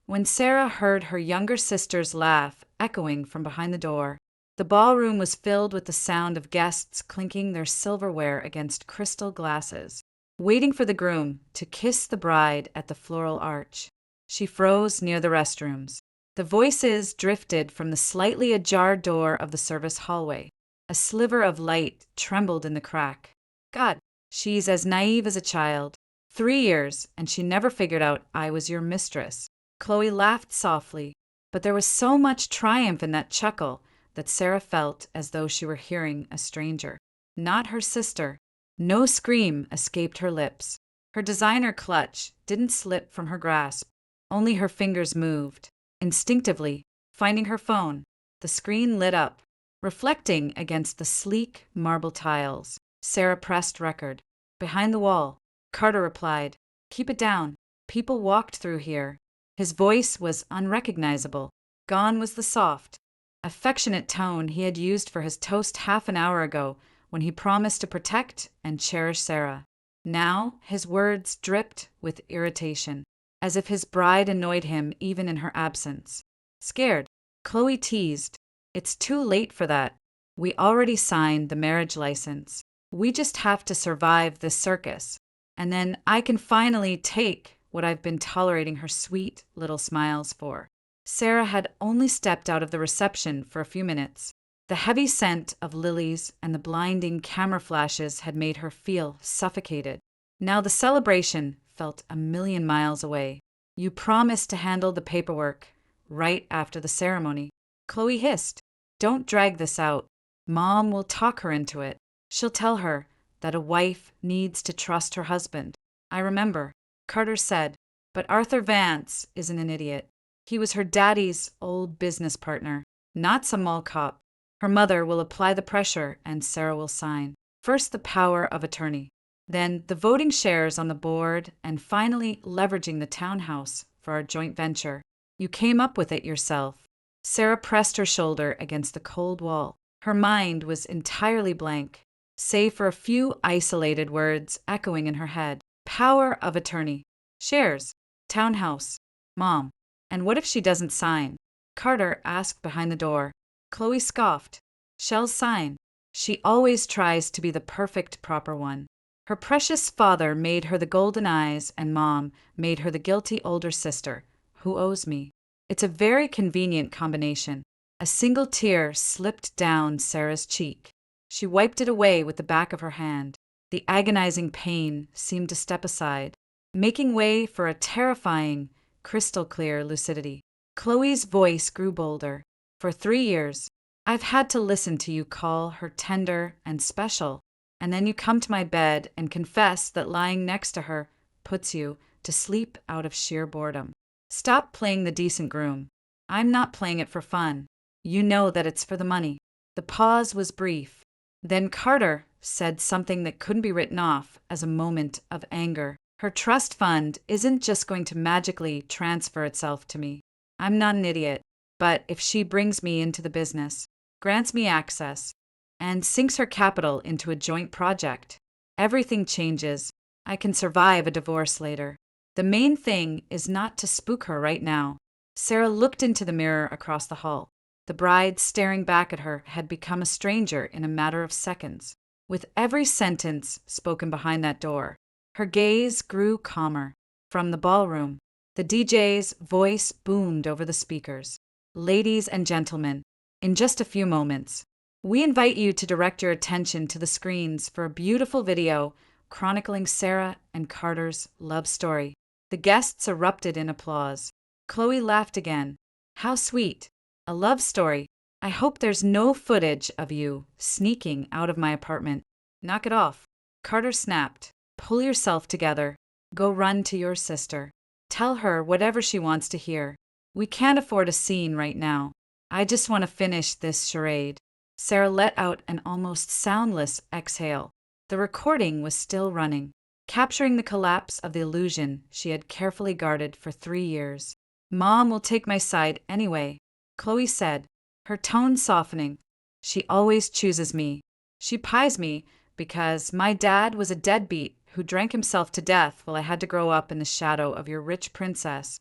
when Sarah heard her younger sister's laugh echoing from behind the door. The ballroom was filled with the sound of guests clinking their silverware against crystal glasses, waiting for the groom to kiss the bride at the floral arch. She froze near the restrooms. The voices drifted from the slightly ajar door of the service hallway. A sliver of light trembled in the crack. God, she's as naive as a child. 3 years, and she never figured out I was your mistress. Chloe laughed softly, but there was so much triumph in that chuckle that Sarah felt as though she were hearing a stranger, not her sister. No scream escaped her lips. Her designer clutch didn't slip from her grasp. Only her fingers moved. Instinctively, finding her phone, the screen lit up. Reflecting against the sleek marble tiles, Sarah pressed record. Behind the wall, Carter replied, "Keep it down. People walked through here." His voice was unrecognizable. Gone was the soft, affectionate tone he had used for his toast half an hour ago when he promised to protect and cherish Sarah. Now his words dripped with irritation, as if his bride annoyed him even in her absence. Scared, Chloe teased, "It's too late for that. We already signed the marriage license. We just have to survive this circus, and then I can finally take what I've been tolerating her sweet little smiles for." Sarah had only stepped out of the reception for a few minutes. The heavy scent of lilies and the blinding camera flashes had made her feel suffocated. Now the celebration felt a million miles away. "You promised to handle the paperwork right after the ceremony," Chloe hissed. "Don't drag this out. Mom will talk her into it. She'll tell her that a wife needs to trust her husband." "I remember," Carter said, "but Arthur Vance isn't an idiot. He was her daddy's old business partner, not some mall cop. Her mother will apply the pressure and Sarah will sign. First the power of attorney, then the voting shares on the board, and finally leveraging the townhouse for our joint venture. You came up with it yourself." Sarah pressed her shoulder against the cold wall. Her mind was entirely blank, save for a few isolated words echoing in her head. Power of attorney, shares, townhouse, mom. And what if she doesn't sign? Carter asked behind the door. Chloe scoffed. "She'll sign. She always tries to be the perfect proper one. Her precious father made her the golden eyes, and Mom made her the guilty older sister, who owes me. It's a very convenient combination." A single tear slipped down Sarah's cheek. She wiped it away with the back of her hand. The agonizing pain seemed to step aside, making way for a terrifying, crystal-clear lucidity. Chloe's voice grew bolder. "For 3 years, I've had to listen to you call her tender and special, and then you come to my bed and confess that lying next to her puts you to sleep out of sheer boredom. Stop playing the decent groom. I'm not playing it for fun. You know that it's for the money." The pause was brief. Then Carter said something that couldn't be written off as a moment of anger. "Her trust fund isn't just going to magically transfer itself to me. I'm not an idiot, but if she brings me into the business, grants me access, and sinks her capital into a joint project, everything changes. I can survive a divorce later. The main thing is not to spook her right now." Sarah looked into the mirror across the hall. The bride staring back at her had become a stranger in a matter of seconds. With every sentence spoken behind that door, her gaze grew calmer. From the ballroom, the DJ's voice boomed over the speakers. "Ladies and gentlemen, in just a few moments, we invite you to direct your attention to the screens for a beautiful video chronicling Sarah and Carter's love story." The guests erupted in applause. Chloe laughed again. "How sweet. A love story. I hope there's no footage of you sneaking out of my apartment." "Knock it off," Carter snapped. "Pull yourself together. Go run to your sister. Tell her whatever she wants to hear. We can't afford a scene right now. I just want to finish this charade." Sarah let out an almost soundless exhale. The recording was still running, capturing the collapse of the illusion she had carefully guarded for 3 years. "Mom will take my side anyway," Chloe said, her tone softening. "She always chooses me. She pies me because my dad was a deadbeat who drank himself to death while I had to grow up in the shadow of your rich princess."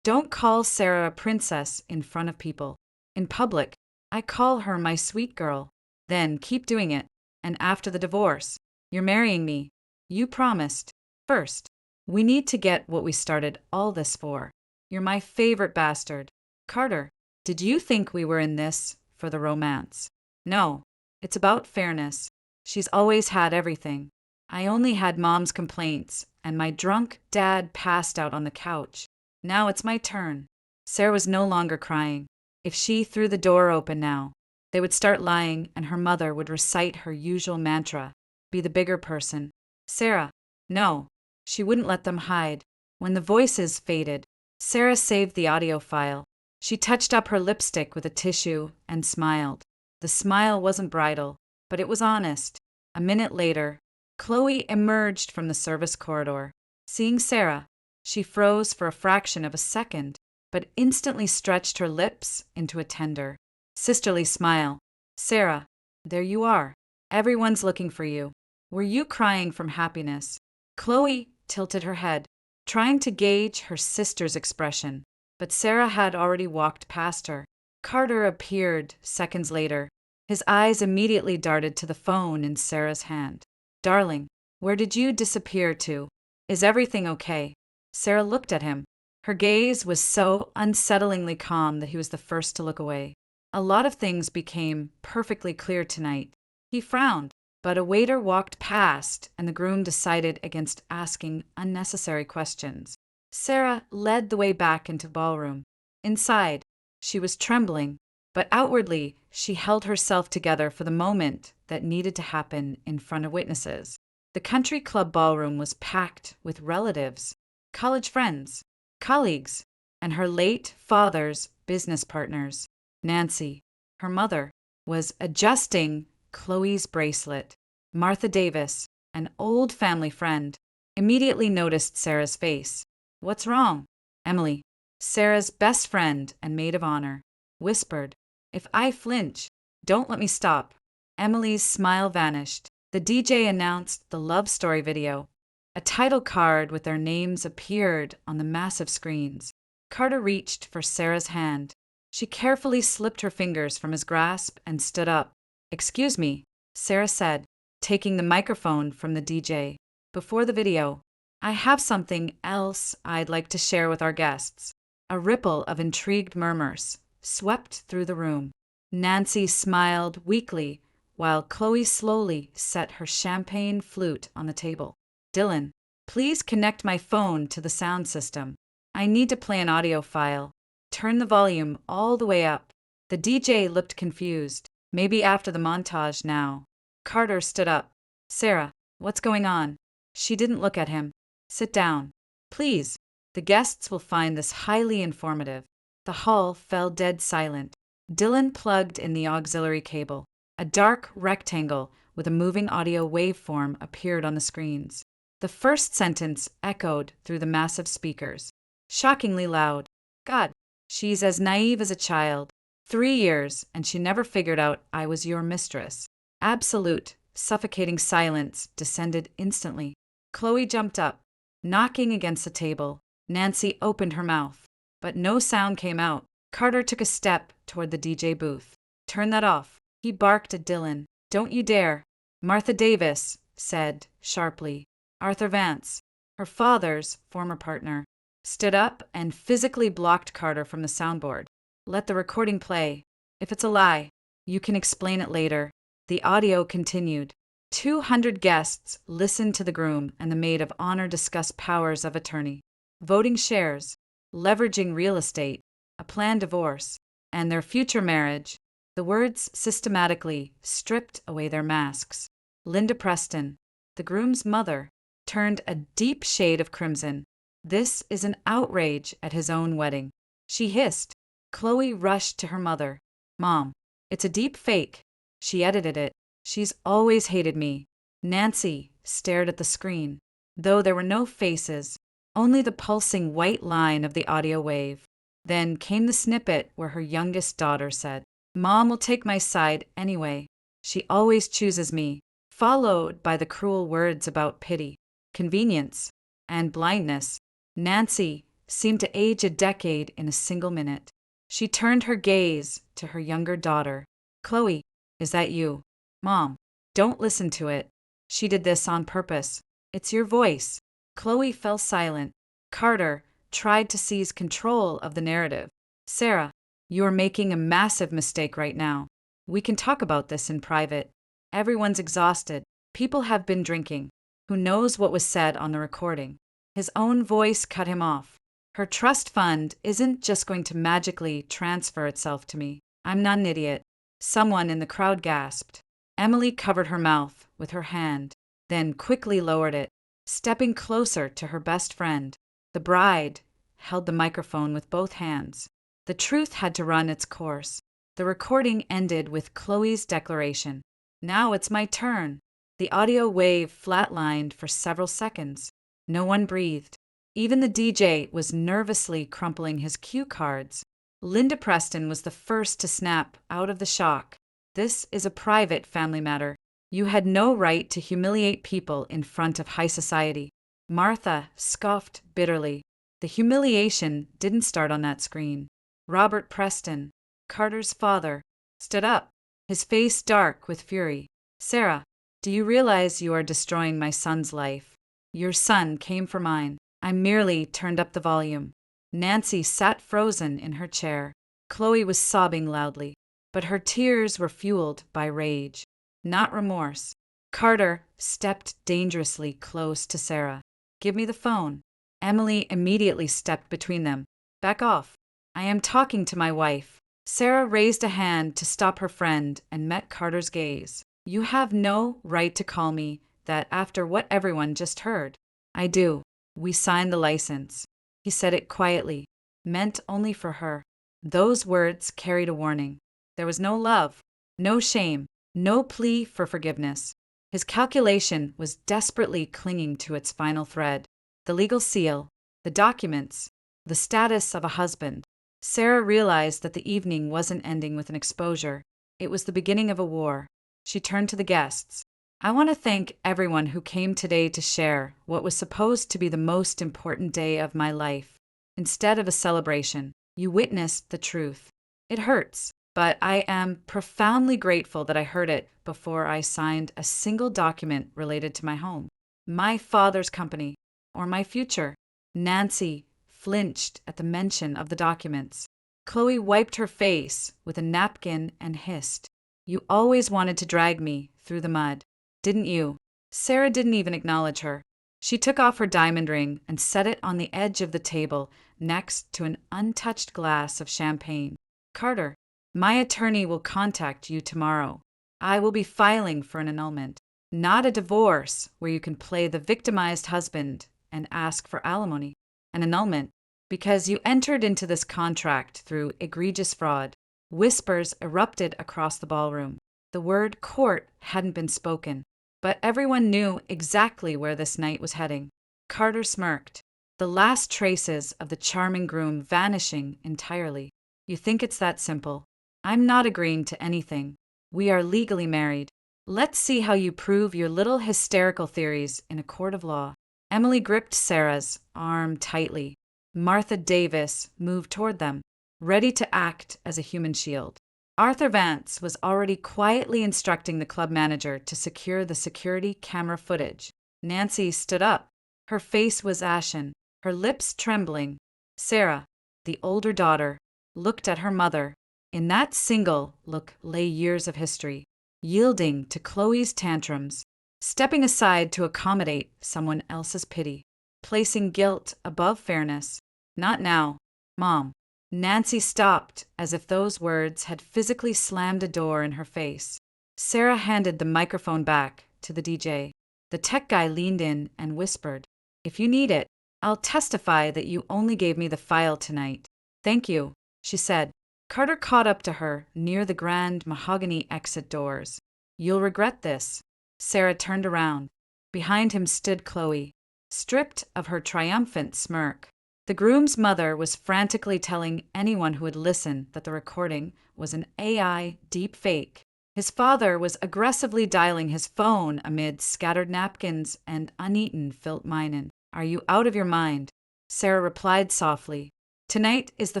Don't call Sarah a princess in front of people. In public, I call her my sweet girl. Then keep doing it. And after the divorce, you're marrying me. You promised. First, we need to get what we started all this for. You're my favorite bastard. Carter, did you think we were in this for the romance? No, it's about fairness. She's always had everything. I only had mom's complaints, and my drunk dad passed out on the couch. Now it's my turn. Sarah was no longer crying. If she threw the door open now, they would start lying, and her mother would recite her usual mantra, be the bigger person. Sarah, no. She wouldn't let them hide. When the voices faded, Sarah saved the audio file. She touched up her lipstick with a tissue and smiled. The smile wasn't bridal, but it was honest. A minute later, Chloe emerged from the service corridor. Seeing Sarah, she froze for a fraction of a second, but instantly stretched her lips into a tender, sisterly smile. Sarah, there you are. Everyone's looking for you. Were you crying from happiness? Chloe tilted her head, trying to gauge her sister's expression, but Sarah had already walked past her. Carter appeared seconds later. His eyes immediately darted to the phone in Sarah's hand. Darling, where did you disappear to? Is everything okay? Sarah looked at him. Her gaze was so unsettlingly calm that he was the first to look away. A lot of things became perfectly clear tonight. He frowned, but a waiter walked past, and the groom decided against asking unnecessary questions. Sarah led the way back into the ballroom. Inside, she was trembling, but outwardly, she held herself together for the moment that needed to happen in front of witnesses. The country club ballroom was packed with relatives, college friends, colleagues, and her late father's business partners. Nancy, her mother, was adjusting Chloe's bracelet. Martha Davis, an old family friend, immediately noticed Sarah's face. What's wrong? Emily, Sarah's best friend and maid of honor, whispered, If I flinch, don't let me stop. Emily's smile vanished. The DJ announced the love story video. A title card with their names appeared on the massive screens. Carter reached for Sarah's hand. She carefully slipped her fingers from his grasp and stood up. Excuse me, Sarah said, taking the microphone from the DJ. Before the video, I have something else I'd like to share with our guests. A ripple of intrigued murmurs swept through the room. Nancy smiled weakly while Chloe slowly set her champagne flute on the table. Dylan, please connect my phone to the sound system. I need to play an audio file. Turn the volume all the way up. The DJ looked confused. Maybe after the montage now. Carter stood up. Sarah, what's going on? She didn't look at him. Sit down. Please. The guests will find this highly informative. The hall fell dead silent. Dylan plugged in the auxiliary cable. A dark rectangle with a moving audio waveform appeared on the screens. The first sentence echoed through the massive speakers. Shockingly loud. God, she's as naive as a child. 3 years, and she never figured out I was your mistress. Absolute, suffocating silence descended instantly. Chloe jumped up, knocking against the table. Nancy opened her mouth, but no sound came out. Carter took a step toward the DJ booth. Turn that off. He barked at Dylan. Don't you dare. Martha Davis said sharply. Arthur Vance, her father's former partner, stood up and physically blocked Carter from the soundboard. Let the recording play. If it's a lie, you can explain it later. The audio continued. 200 guests listened to the groom and the maid of honor discuss powers of attorney, voting shares, leveraging real estate, a planned divorce, and their future marriage. The words systematically stripped away their masks. Linda Preston, the groom's mother, turned a deep shade of crimson. This is an outrage at his own wedding. She hissed. Chloe rushed to her mother. Mom, it's a deep fake. She edited it. She's always hated me. Nancy stared at the screen. Though there were no faces, only the pulsing white line of the audio wave. Then came the snippet where her youngest daughter said, Mom will take my side anyway. She always chooses me, followed by the cruel words about pity, convenience, and blindness. Nancy seemed to age a decade in a single minute. She turned her gaze to her younger daughter. Chloe, is that you? Mom, don't listen to it. She did this on purpose. It's your voice. Chloe fell silent. Carter tried to seize control of the narrative. Sarah, you are making a massive mistake right now. We can talk about this in private. Everyone's exhausted. People have been drinking. Who knows what was said on the recording? His own voice cut him off. Her trust fund isn't just going to magically transfer itself to me. I'm not an idiot. Someone in the crowd gasped. Emily covered her mouth with her hand, then quickly lowered it, stepping closer to her best friend. The bride held the microphone with both hands. The truth had to run its course. The recording ended with Chloe's declaration. Now it's my turn. The audio wave flatlined for several seconds. No one breathed. Even the DJ was nervously crumpling his cue cards. Linda Preston was the first to snap out of the shock. This is a private family matter. You had no right to humiliate people in front of high society. Martha scoffed bitterly. The humiliation didn't start on that screen. Robert Preston, Carter's father, stood up, his face dark with fury. Sarah, do you realize you are destroying my son's life? Your son came for mine. I merely turned up the volume. Nancy sat frozen in her chair. Chloe was sobbing loudly, but her tears were fueled by rage, not remorse. Carter stepped dangerously close to Sarah. Give me the phone. Emily immediately stepped between them. Back off. I am talking to my wife. Sarah raised a hand to stop her friend and met Carter's gaze. You have no right to call me that after what everyone just heard. I do. We signed the license. He said it quietly, meant only for her. Those words carried a warning. There was no love, no shame, no plea for forgiveness. His calculation was desperately clinging to its final thread. The legal seal, the documents, the status of a husband. Sarah realized that the evening wasn't ending with an exposure. It was the beginning of a war. She turned to the guests. I want to thank everyone who came today to share what was supposed to be the most important day of my life. Instead of a celebration, you witnessed the truth. It hurts, but I am profoundly grateful that I heard it before I signed a single document related to my home, my father's company, or my future. Nancy flinched at the mention of the documents. Chloe wiped her face with a napkin and hissed. You always wanted to drag me through the mud, didn't you? Sarah didn't even acknowledge her. She took off her diamond ring and set it on the edge of the table next to an untouched glass of champagne. Carter, my attorney will contact you tomorrow. I will be filing for an annulment, not a divorce where you can play the victimized husband and ask for alimony. An annulment, because you entered into this contract through egregious fraud. Whispers erupted across the ballroom. The word court hadn't been spoken, but everyone knew exactly where this night was heading. Carter smirked, the last traces of the charming groom vanishing entirely. You think it's that simple? I'm not agreeing to anything. We are legally married. Let's see how you prove your little hysterical theories in a court of law. Emily gripped Sarah's arm tightly. Martha Davis moved toward them, ready to act as a human shield. Arthur Vance was already quietly instructing the club manager to secure the security camera footage. Nancy stood up. Her face was ashen, her lips trembling. Sarah, the older daughter, looked at her mother. In that single look lay years of history, yielding to Chloe's tantrums, stepping aside to accommodate someone else's pity, placing guilt above fairness. Not now, Mom. Nancy stopped as if those words had physically slammed a door in her face. Sarah handed the microphone back to the DJ. The tech guy leaned in and whispered, If you need it, I'll testify that you only gave me the file tonight. Thank you, she said. Carter caught up to her near the grand mahogany exit doors. You'll regret this. Sarah turned around. Behind him stood Chloe, stripped of her triumphant smirk. The groom's mother was frantically telling anyone who would listen that the recording was an AI deepfake. His father was aggressively dialing his phone amid scattered napkins and uneaten Filtminen. Are you out of your mind? Sarah replied softly. Tonight is the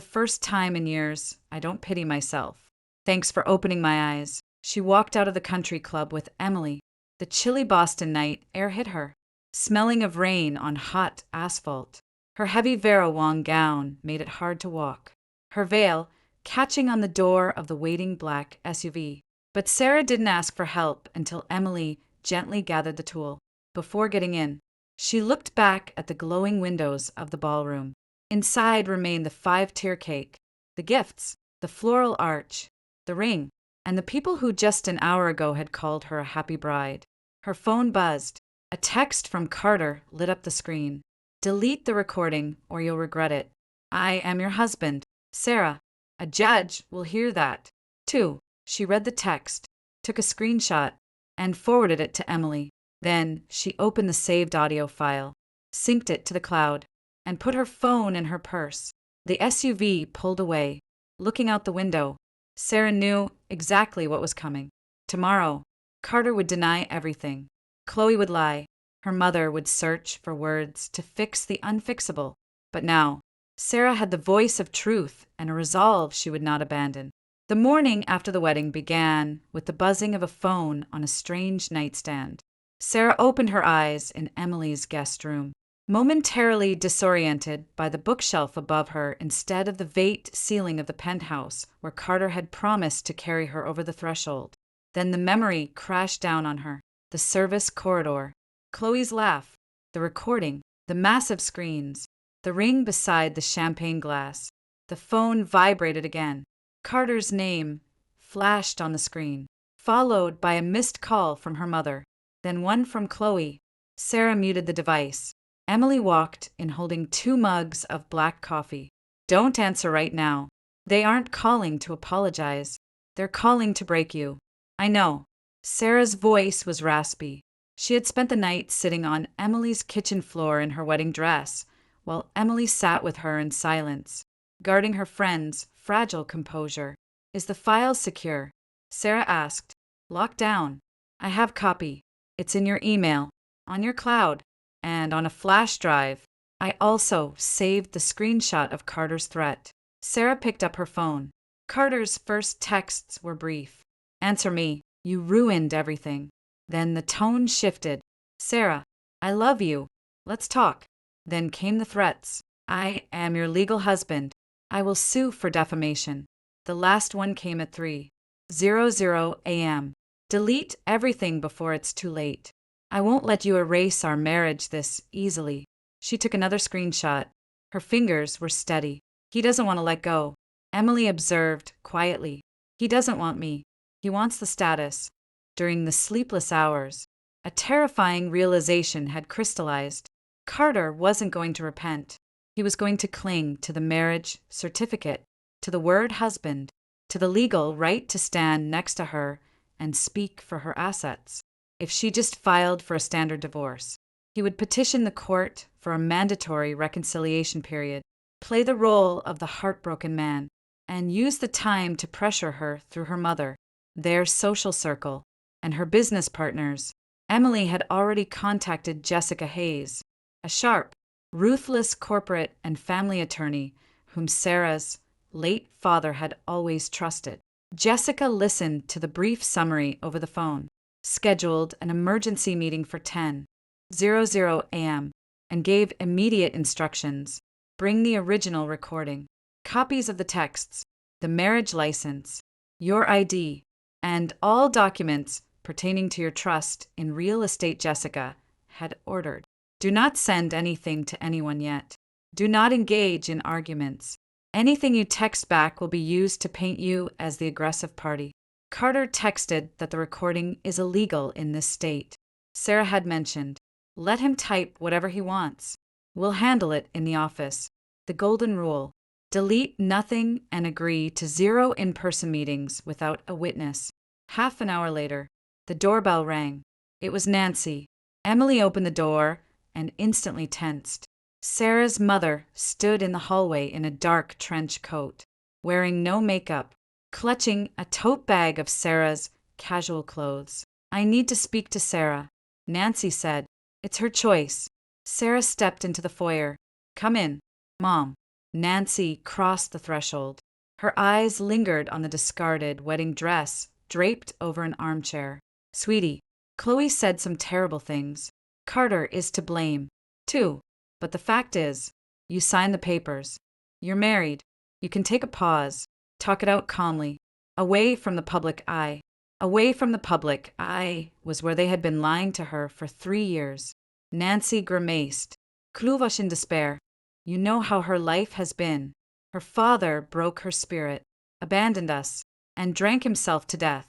first time in years I don't pity myself. Thanks for opening my eyes. She walked out of the country club with Emily. The chilly Boston night air hit her, smelling of rain on hot asphalt. Her heavy Vera Wang gown made it hard to walk, her veil catching on the door of the waiting black SUV. But Sarah didn't ask for help until Emily gently gathered the tool. Before getting in, she looked back at the glowing windows of the ballroom. Inside remained the 5-tier cake, the gifts, the floral arch, the ring, and the people who just an hour ago had called her a happy bride. Her phone buzzed. A text from Carter lit up the screen. Delete the recording or you'll regret it. I am your husband, Sarah. A judge will hear that. 2. She read the text, took a screenshot, and forwarded it to Emily. Then she opened the saved audio file, synced it to the cloud, and put her phone in her purse. The SUV pulled away. Looking out the window, Sarah knew exactly what was coming. Tomorrow, Carter would deny everything. Chloe would lie. Her mother would search for words to fix the unfixable. But now, Sarah had the voice of truth and a resolve she would not abandon. The morning after the wedding began with the buzzing of a phone on a strange nightstand. Sarah opened her eyes in Emily's guest room, momentarily disoriented by the bookshelf above her instead of the vate ceiling of the penthouse where Carter had promised to carry her over the threshold. Then the memory crashed down on her. The service corridor, Chloe's laugh, the recording, the massive screens, the ring beside the champagne glass. The phone vibrated again. Carter's name flashed on the screen, followed by a missed call from her mother, then one from Chloe. Sarah muted the device. Emily walked in holding 2 mugs of black coffee. Don't answer right now. They aren't calling to apologize. They're calling to break you. I know. Sarah's voice was raspy. She had spent the night sitting on Emily's kitchen floor in her wedding dress, while Emily sat with her in silence, guarding her friend's fragile composure. Is the file secure? Sarah asked. Locked down. I have copy. It's in your email, on your cloud, and on a flash drive. I also saved the screenshot of Carter's threat. Sarah picked up her phone. Carter's first texts were brief. Answer me. You ruined everything. Then the tone shifted. Sarah, I love you. Let's talk. Then came the threats. I am your legal husband. I will sue for defamation. The last one came at 3:00 a.m. Delete everything before it's too late. I won't let you erase our marriage this easily. She took another screenshot. Her fingers were steady. He doesn't want to let go. Emily observed quietly. He doesn't want me. He wants the status. During the sleepless hours, a terrifying realization had crystallized. Carter wasn't going to repent. He was going to cling to the marriage certificate, to the word husband, to the legal right to stand next to her and speak for her assets. If she just filed for a standard divorce, he would petition the court for a mandatory reconciliation period, play the role of the heartbroken man, and use the time to pressure her through her mother, their social circle, and her business partners. Emily had already contacted Jessica Hayes, a sharp, ruthless corporate and family attorney whom Sarah's late father had always trusted. Jessica listened to the brief summary over the phone, scheduled an emergency meeting for 10:00 a.m., and gave immediate instructions. Bring the original recording, copies of the texts, the marriage license, your ID, and all documents pertaining to your trust in real estate. Jessica had ordered. Do not send anything to anyone yet. Do not engage in arguments. Anything you text back will be used to paint you as the aggressive party. Carter texted that the recording is illegal in this state. Sarah had mentioned, let him type whatever he wants. We'll handle it in the office. The golden rule. Delete nothing and agree to 0 in-person meetings without a witness. Half an hour later, the doorbell rang. It was Nancy. Emily opened the door and instantly tensed. Sarah's mother stood in the hallway in a dark trench coat, wearing no makeup, clutching a tote bag of Sarah's casual clothes. I need to speak to Sarah, Nancy said. It's her choice. Sarah stepped into the foyer. Come in, Mom. Nancy crossed the threshold. Her eyes lingered on the discarded wedding dress draped over an armchair. Sweetie, Chloe said some terrible things. Carter is to blame, too. But the fact is, you signed the papers. You're married. You can take a pause, talk it out calmly, away from the public eye. Away from the public eye was where they had been lying to her for 3 years. Nancy grimaced. Kluvash in despair. You know how her life has been. Her father broke her spirit, abandoned us, and drank himself to death.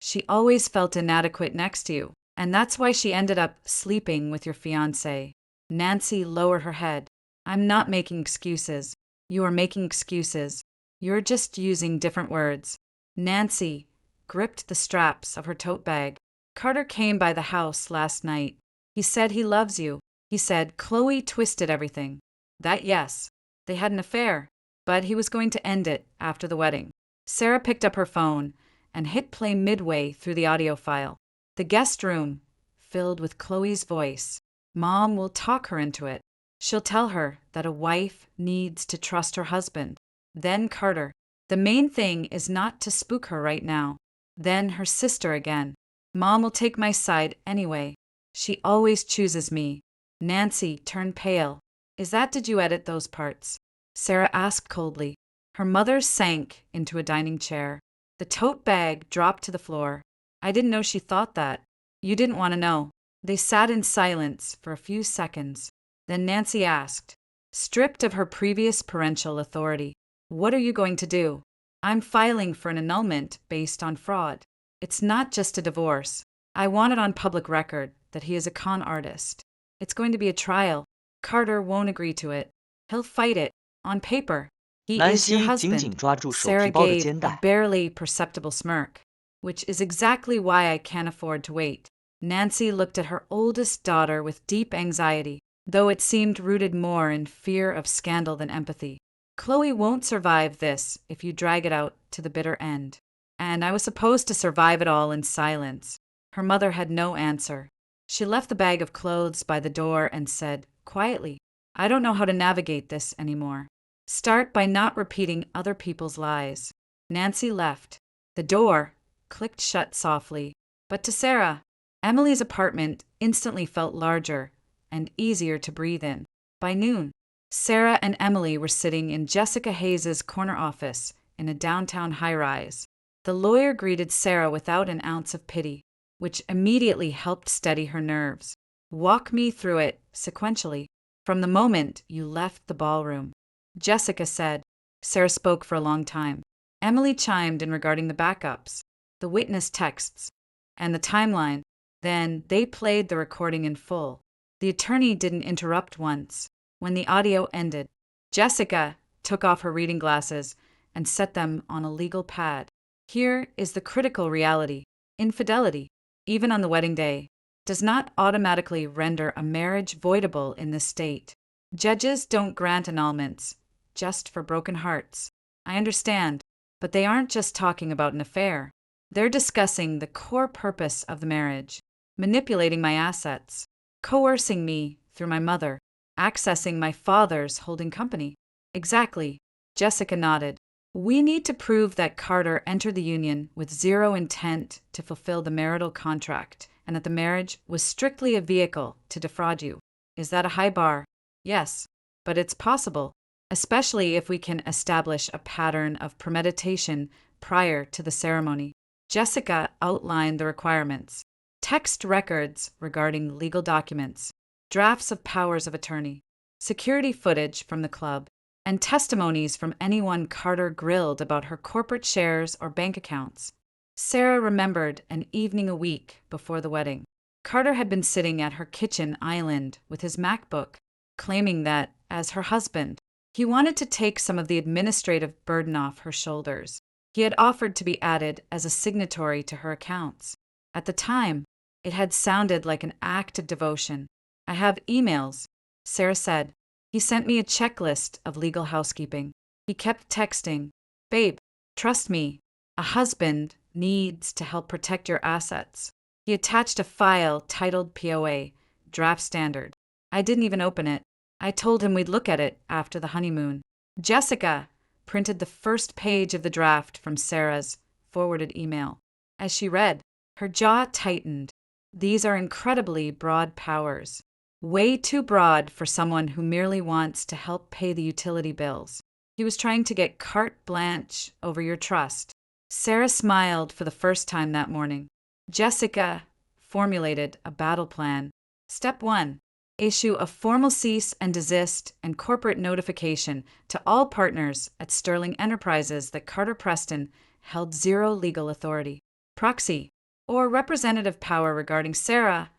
She always felt inadequate next to you, and that's why she ended up sleeping with your fiancé. Nancy lowered her head. I'm not making excuses. You are making excuses. You're just using different words. Nancy gripped the straps of her tote bag. Carter came by the house last night. He said he loves you. He said Chloe twisted everything. That yes, they had an affair, but he was going to end it after the wedding. Sarah picked up her phone and hit play midway through the audio file. The guest room filled with Chloe's voice. Mom will talk her into it. She'll tell her that a wife needs to trust her husband. Then Carter. The main thing is not to spook her right now. Then her sister again. Mom will take my side anyway. She always chooses me. Nancy turned pale. Did you edit those parts? Sarah asked coldly. Her mother sank into a dining chair. The tote bag dropped to the floor. I didn't know she thought that. You didn't want to know. They sat in silence for a few seconds. Then Nancy asked, stripped of her previous parental authority, what are you going to do? I'm filing for an annulment based on fraud. It's not just a divorce. I want it on public record that he is a con artist. It's going to be a trial. Carter won't agree to it. He'll fight it. On paper. He 南 is your 希紧 husband. 紧抓住手 Sarah 提包的 gave 肩 a 带， barely perceptible smirk, which is exactly why I can't afford to wait. Nancy looked at her oldest daughter with deep anxiety, though it seemed rooted more in fear of scandal than empathy. Chloe won't survive this if you drag it out to the bitter end. And I was supposed to survive it all in silence. Her mother had no answer. She left the bag of clothes by the door and said, quietly, I don't know how to navigate this anymore. Start by not repeating other people's lies. Nancy left. The door clicked shut softly. But to Sarah, Emily's apartment instantly felt larger and easier to breathe in. By noon, Sarah and Emily were sitting in Jessica Hayes's corner office in a downtown high-rise. The lawyer greeted Sarah without an ounce of pity, which immediately helped steady her nerves. Walk me through it, sequentially, from the moment you left the ballroom. Jessica said. Sarah spoke for a long time. Emily chimed in regarding the backups, the witness texts, and the timeline. Then they played the recording in full. The attorney didn't interrupt once. When the audio ended, Jessica took off her reading glasses and set them on a legal pad. Here is the critical reality. Infidelity, even on the wedding day, does not automatically render a marriage voidable in this state. Judges don't grant annulments just for broken hearts. I understand, but they aren't just talking about an affair. They're discussing the core purpose of the marriage, manipulating my assets, coercing me through my mother, accessing my father's holding company. Exactly. Jessica nodded. We need to prove that Carter entered the union with zero intent to fulfill the marital contract and that the marriage was strictly a vehicle to defraud you. Is that a high bar? Yes, but it's possible, especially if we can establish a pattern of premeditation prior to the ceremony. Jessica outlined the requirements. Text records regarding legal documents, drafts of powers of attorney, security footage from the club, and testimonies from anyone Carter grilled about her corporate shares or bank accounts. Sarah remembered an evening a week before the wedding. Carter had been sitting at her kitchen island with his MacBook, claiming that, as her husband, he wanted to take some of the administrative burden off her shoulders. He had offered to be added as a signatory to her accounts. At the time, it had sounded like an act of devotion. I have emails, Sarah said. He sent me a checklist of legal housekeeping. He kept texting, Babe, trust me, a husband needs to help protect your assets. He attached a file titled POA, Draft Standard. I didn't even open it. I told him we'd look at it after the honeymoon. Jessica printed the first page of the draft from Sarah's forwarded email. As she read, her jaw tightened. These are incredibly broad powers. Way too broad for someone who merely wants to help pay the utility bills. He was trying to get carte blanche over your trust. Sarah smiled for the first time that morning. Jessica formulated a battle plan. Step 1. Issue a formal cease and desist and corporate notification to all partners at Sterling Enterprises that Carter Preston held zero legal authority, proxy, or representative power regarding Sarah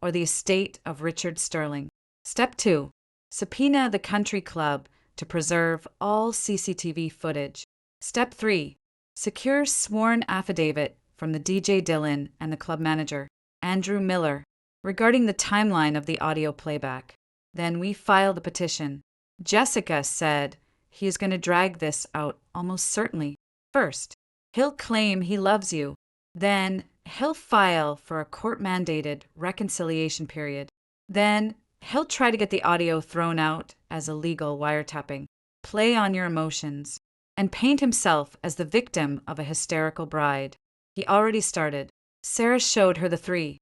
or the estate of Richard Sterling. Step 2. Subpoena the country club to preserve all CCTV footage. Step 3. Secure sworn affidavit from the DJ Dillon and the club manager, Andrew Miller, regarding the timeline of the audio playback. Then we file the petition. Jessica said he is going to drag this out almost certainly. First, he'll claim he loves you. Then he'll file for a court-mandated reconciliation period. Then he'll try to get the audio thrown out as illegal wiretapping, play on your emotions, and paint himself as the victim of a hysterical bride. He already started. Sarah showed her the 3:00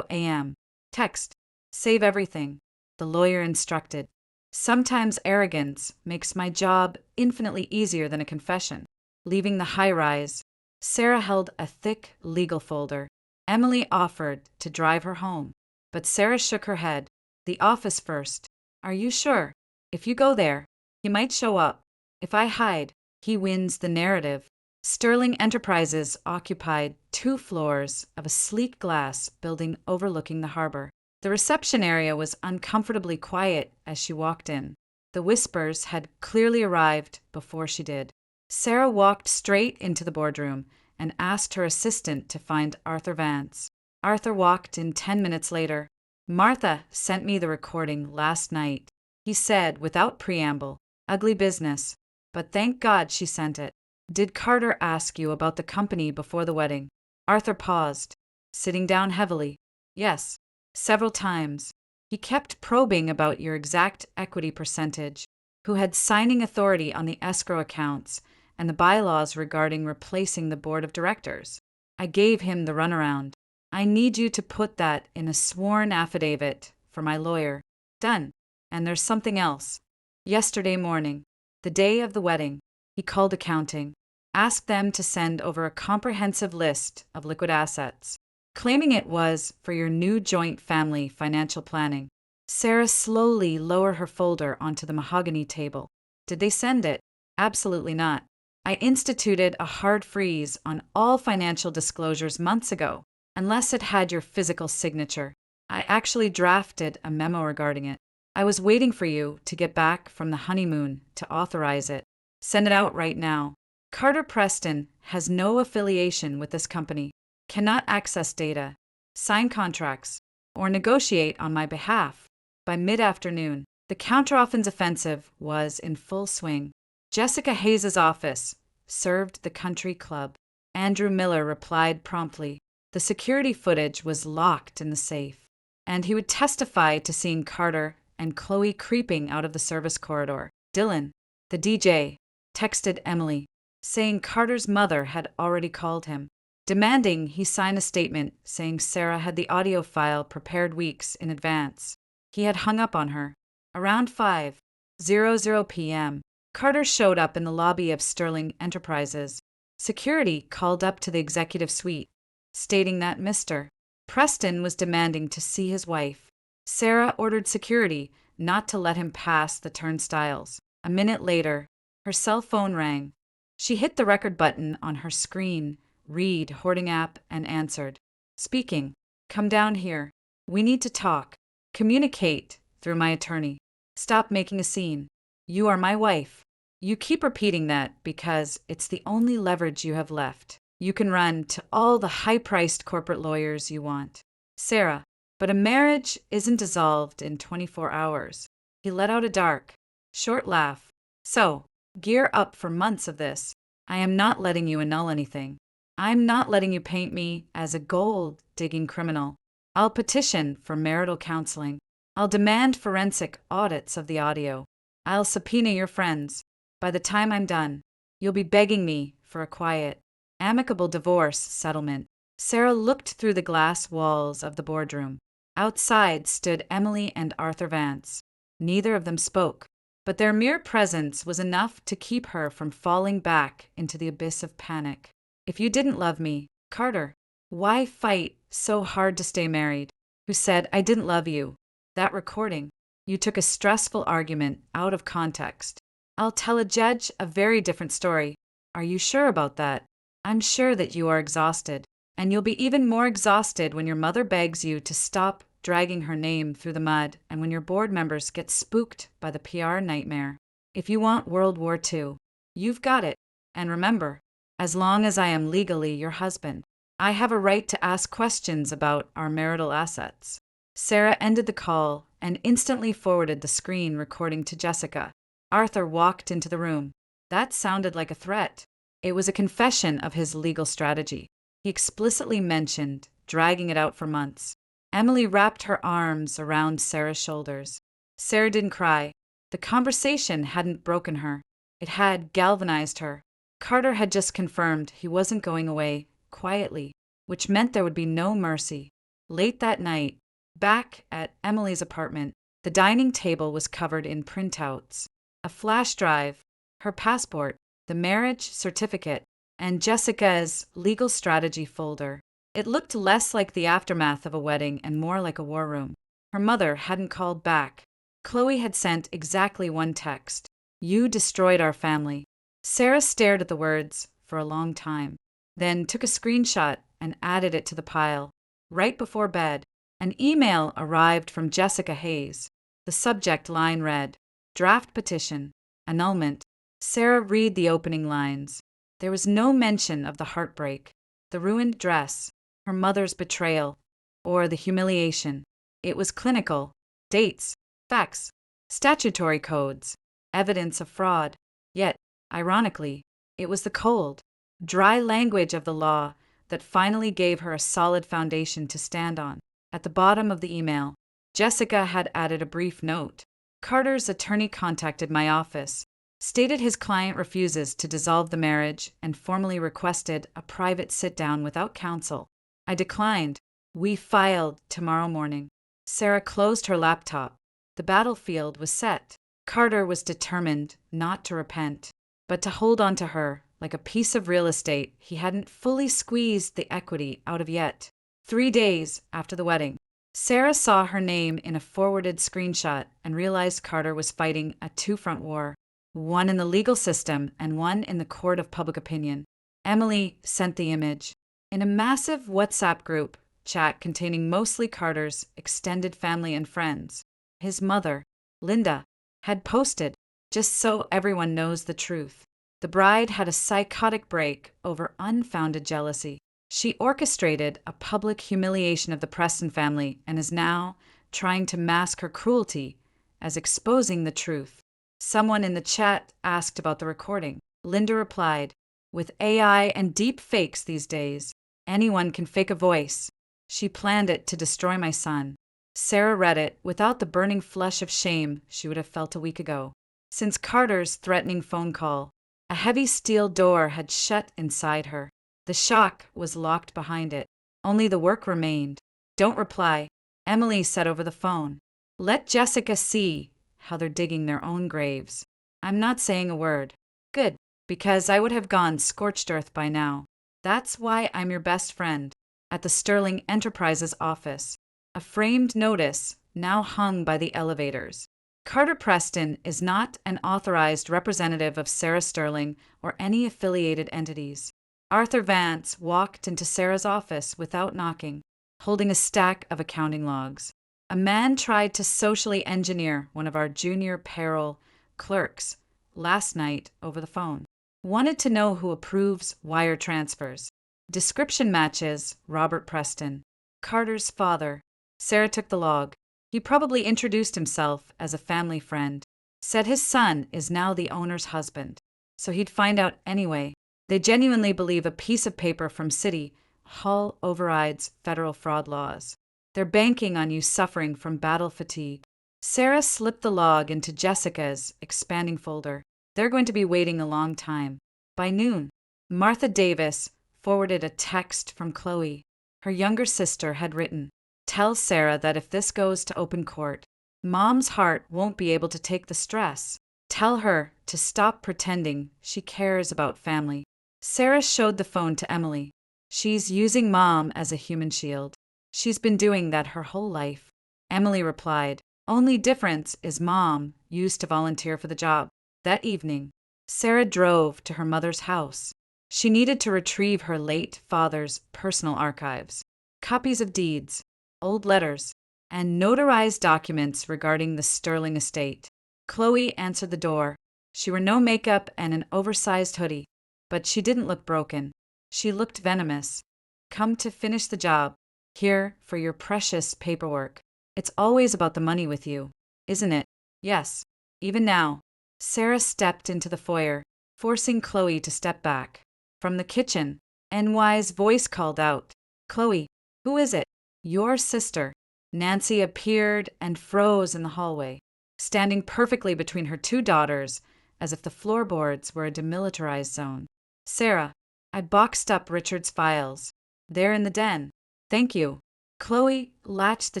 a.m. text. Save everything, the lawyer instructed. Sometimes arrogance makes my job infinitely easier than a confession. Leaving the high-rise, Sarah held a thick legal folder. Emily offered to drive her home, but Sarah shook her head. The office first. Are you sure? If you go there, he might show up. If I hide, he wins the narrative. Sterling Enterprises occupied 2 floors of a sleek glass building overlooking the harbor. The reception area was uncomfortably quiet as she walked in. The whispers had clearly arrived before she did. Sarah walked straight into the boardroom and asked her assistant to find Arthur Vance. Arthur walked in 10 minutes later. Martha sent me the recording last night, he said without preamble. Ugly business, but thank God she sent it. Did Carter ask you about the company before the wedding? Arthur paused, sitting down heavily. Yes, several times. He kept probing about your exact equity percentage, who had signing authority on the escrow accounts, and the bylaws regarding replacing the board of directors. I gave him the runaround. I need you to put that in a sworn affidavit for my lawyer. Done. And there's something else. Yesterday morning, the day of the wedding, he called accounting. Asked them to send over a comprehensive list of liquid assets, claiming it was for your new joint family financial planning. Sarah slowly lowered her folder onto the mahogany table. Did they send it? Absolutely not. I instituted a hard freeze on all financial disclosures months ago, unless it had your physical signature. I actually drafted a memo regarding it. I was waiting for you to get back from the honeymoon to authorize it. Send it out right now. Carter Preston has no affiliation with this company, cannot access data, sign contracts, or negotiate on my behalf. By mid-afternoon, the counteroffensive was in full swing. Jessica Hayes's office served the country club. Andrew Miller replied promptly. The security footage was locked in the safe, and he would testify to seeing Carter and Chloe creeping out of the service corridor. Dillon, the DJ, texted Emily, saying Carter's mother had already called him, demanding he sign a statement saying Sarah had the audio file prepared weeks in advance. He had hung up on her. Around 5:00 p.m., Carter showed up in the lobby of Sterling Enterprises. Security called up to the executive suite, stating that Mr. Preston was demanding to see his wife. Sarah ordered security not to let him pass the turnstiles. A minute later, her cell phone rang. She hit the record button on her screen, read hoarding app, and answered. Speaking. Come down here. We need to talk. Communicate through my attorney. Stop making a scene. You are my wife. You keep repeating that because it's the only leverage you have left. You can run to all the high-priced corporate lawyers you want. Sarah, but a marriage isn't dissolved in 24 hours. He let out a dark, short laugh. So, gear up for months of this. I am not letting you annul anything. I'm not letting you paint me as a gold-digging criminal. I'll petition for marital counseling. I'll demand forensic audits of the audio. I'll subpoena your friends. By the time I'm done, you'll be begging me for a quiet, amicable divorce settlement. Sarah looked through the glass walls of the boardroom. Outside stood Emily and Arthur Vance. Neither of them spoke, but their mere presence was enough to keep her from falling back into the abyss of panic. If you didn't love me, Carter, why fight so hard to stay married? Who said I didn't love you? That recording. You took a stressful argument out of context. I'll tell a judge a very different story. Are you sure about that? I'm sure that you are exhausted, and you'll be even more exhausted when your mother begs you to stop dragging her name through the mud and when your board members get spooked by the PR nightmare. If you want World War II, you've got it. And remember, as long as I am legally your husband, I have a right to ask questions about our marital assets. Sarah ended the call and instantly forwarded the screen recording to Jessica. Arthur walked into the room. That sounded like a threat. It was a confession of his legal strategy. He explicitly mentioned dragging it out for months. Emily wrapped her arms around Sarah's shoulders. Sarah didn't cry. The conversation hadn't broken her. It had galvanized her. Carter had just confirmed he wasn't going away quietly, which meant there would be no mercy. Late that night, back at Emily's apartment, the dining table was covered in printouts. A flash drive, her passport, the marriage certificate, and Jessica's legal strategy folder. It looked less like the aftermath of a wedding and more like a war room. Her mother hadn't called back. Chloe had sent exactly one text. You destroyed our family. Sarah stared at the words for a long time, then took a screenshot and added it to the pile. Right before bed, an email arrived from Jessica Hayes. The subject line read, Draft petition, annulment. Sarah read the opening lines. There was no mention of the heartbreak, the ruined dress, her mother's betrayal, or the humiliation. It was clinical. Dates, facts, statutory codes, evidence of fraud. Yet, ironically, it was the cold, dry language of the law that finally gave her a solid foundation to stand on. At the bottom of the email, Jessica had added a brief note. Carter's attorney contacted my office, stated his client refuses to dissolve the marriage, and formally requested a private sit-down without counsel. I declined. We filed tomorrow morning. Sarah closed her laptop. The battlefield was set. Carter was determined not to repent, but to hold on to her like a piece of real estate he hadn't fully squeezed the equity out of yet. 3 days after the wedding, Sarah saw her name in a forwarded screenshot and realized Carter was fighting a two-front war, one in the legal system and one in the court of public opinion. Emily sent the image. In a massive WhatsApp group chat containing mostly Carter's extended family and friends, his mother, Linda, had posted, just so everyone knows the truth. The bride had a psychotic break over unfounded jealousy. She orchestrated a public humiliation of the Preston family and is now trying to mask her cruelty as exposing the truth. Someone in the chat asked about the recording. Linda replied, with AI and deep fakes these days, anyone can fake a voice. She planned it to destroy my son. Sarah read it without the burning flush of shame she would have felt a week ago. Since Carter's threatening phone call, a heavy steel door had shut inside her. The shock was locked behind it. Only the work remained. Don't reply, Emily said over the phone. Let Jessica see how they're digging their own graves. I'm not saying a word. Good, because I would have gone scorched earth by now. That's why I'm your best friend. At the Sterling Enterprises office, a framed notice now hung by the elevators. Carter Preston is not an authorized representative of Sarah Sterling or any affiliated entities. Arthur Vance walked into Sarah's office without knocking, holding a stack of accounting logs. A man tried to socially engineer one of our junior payroll clerks last night over the phone. Wanted to know who approves wire transfers. Description matches Robert Preston, Carter's father. Sarah took the log. He probably introduced himself as a family friend. Said his son is now the owner's husband. So he'd find out anyway. They genuinely believe a piece of paper from City Hall overrides federal fraud laws. They're banking on you suffering from battle fatigue. Sarah slipped the log into Jessica's expanding folder. They're going to be waiting a long time. By noon, Martha Davis forwarded a text from Chloe. Her younger sister had written, "Tell Sarah that if this goes to open court, Mom's heart won't be able to take the stress. Tell her to stop pretending she cares about family." Sarah showed the phone to Emily. "She's using Mom as a human shield. She's been doing that her whole life." Emily replied, "Only difference is Mom used to volunteer for the job." That evening, Sarah drove to her mother's house. She needed to retrieve her late father's personal archives, copies of deeds, old letters, and notarized documents regarding the Sterling estate. Chloe answered the door. She wore no makeup and an oversized hoodie, but she didn't look broken. She looked venomous. "Come to finish the job. Here for your precious paperwork. It's always about the money with you, isn't it?" "Yes, even now." Sarah stepped into the foyer, forcing Chloe to step back. From the kitchen, NY's voice called out, "Chloe, who is it?" "Your sister." Nancy appeared and froze in the hallway, standing perfectly between her two daughters, as if the floorboards were a demilitarized zone. "Sarah, I boxed up Richard's files. They're in the den." "Thank you." Chloe latched the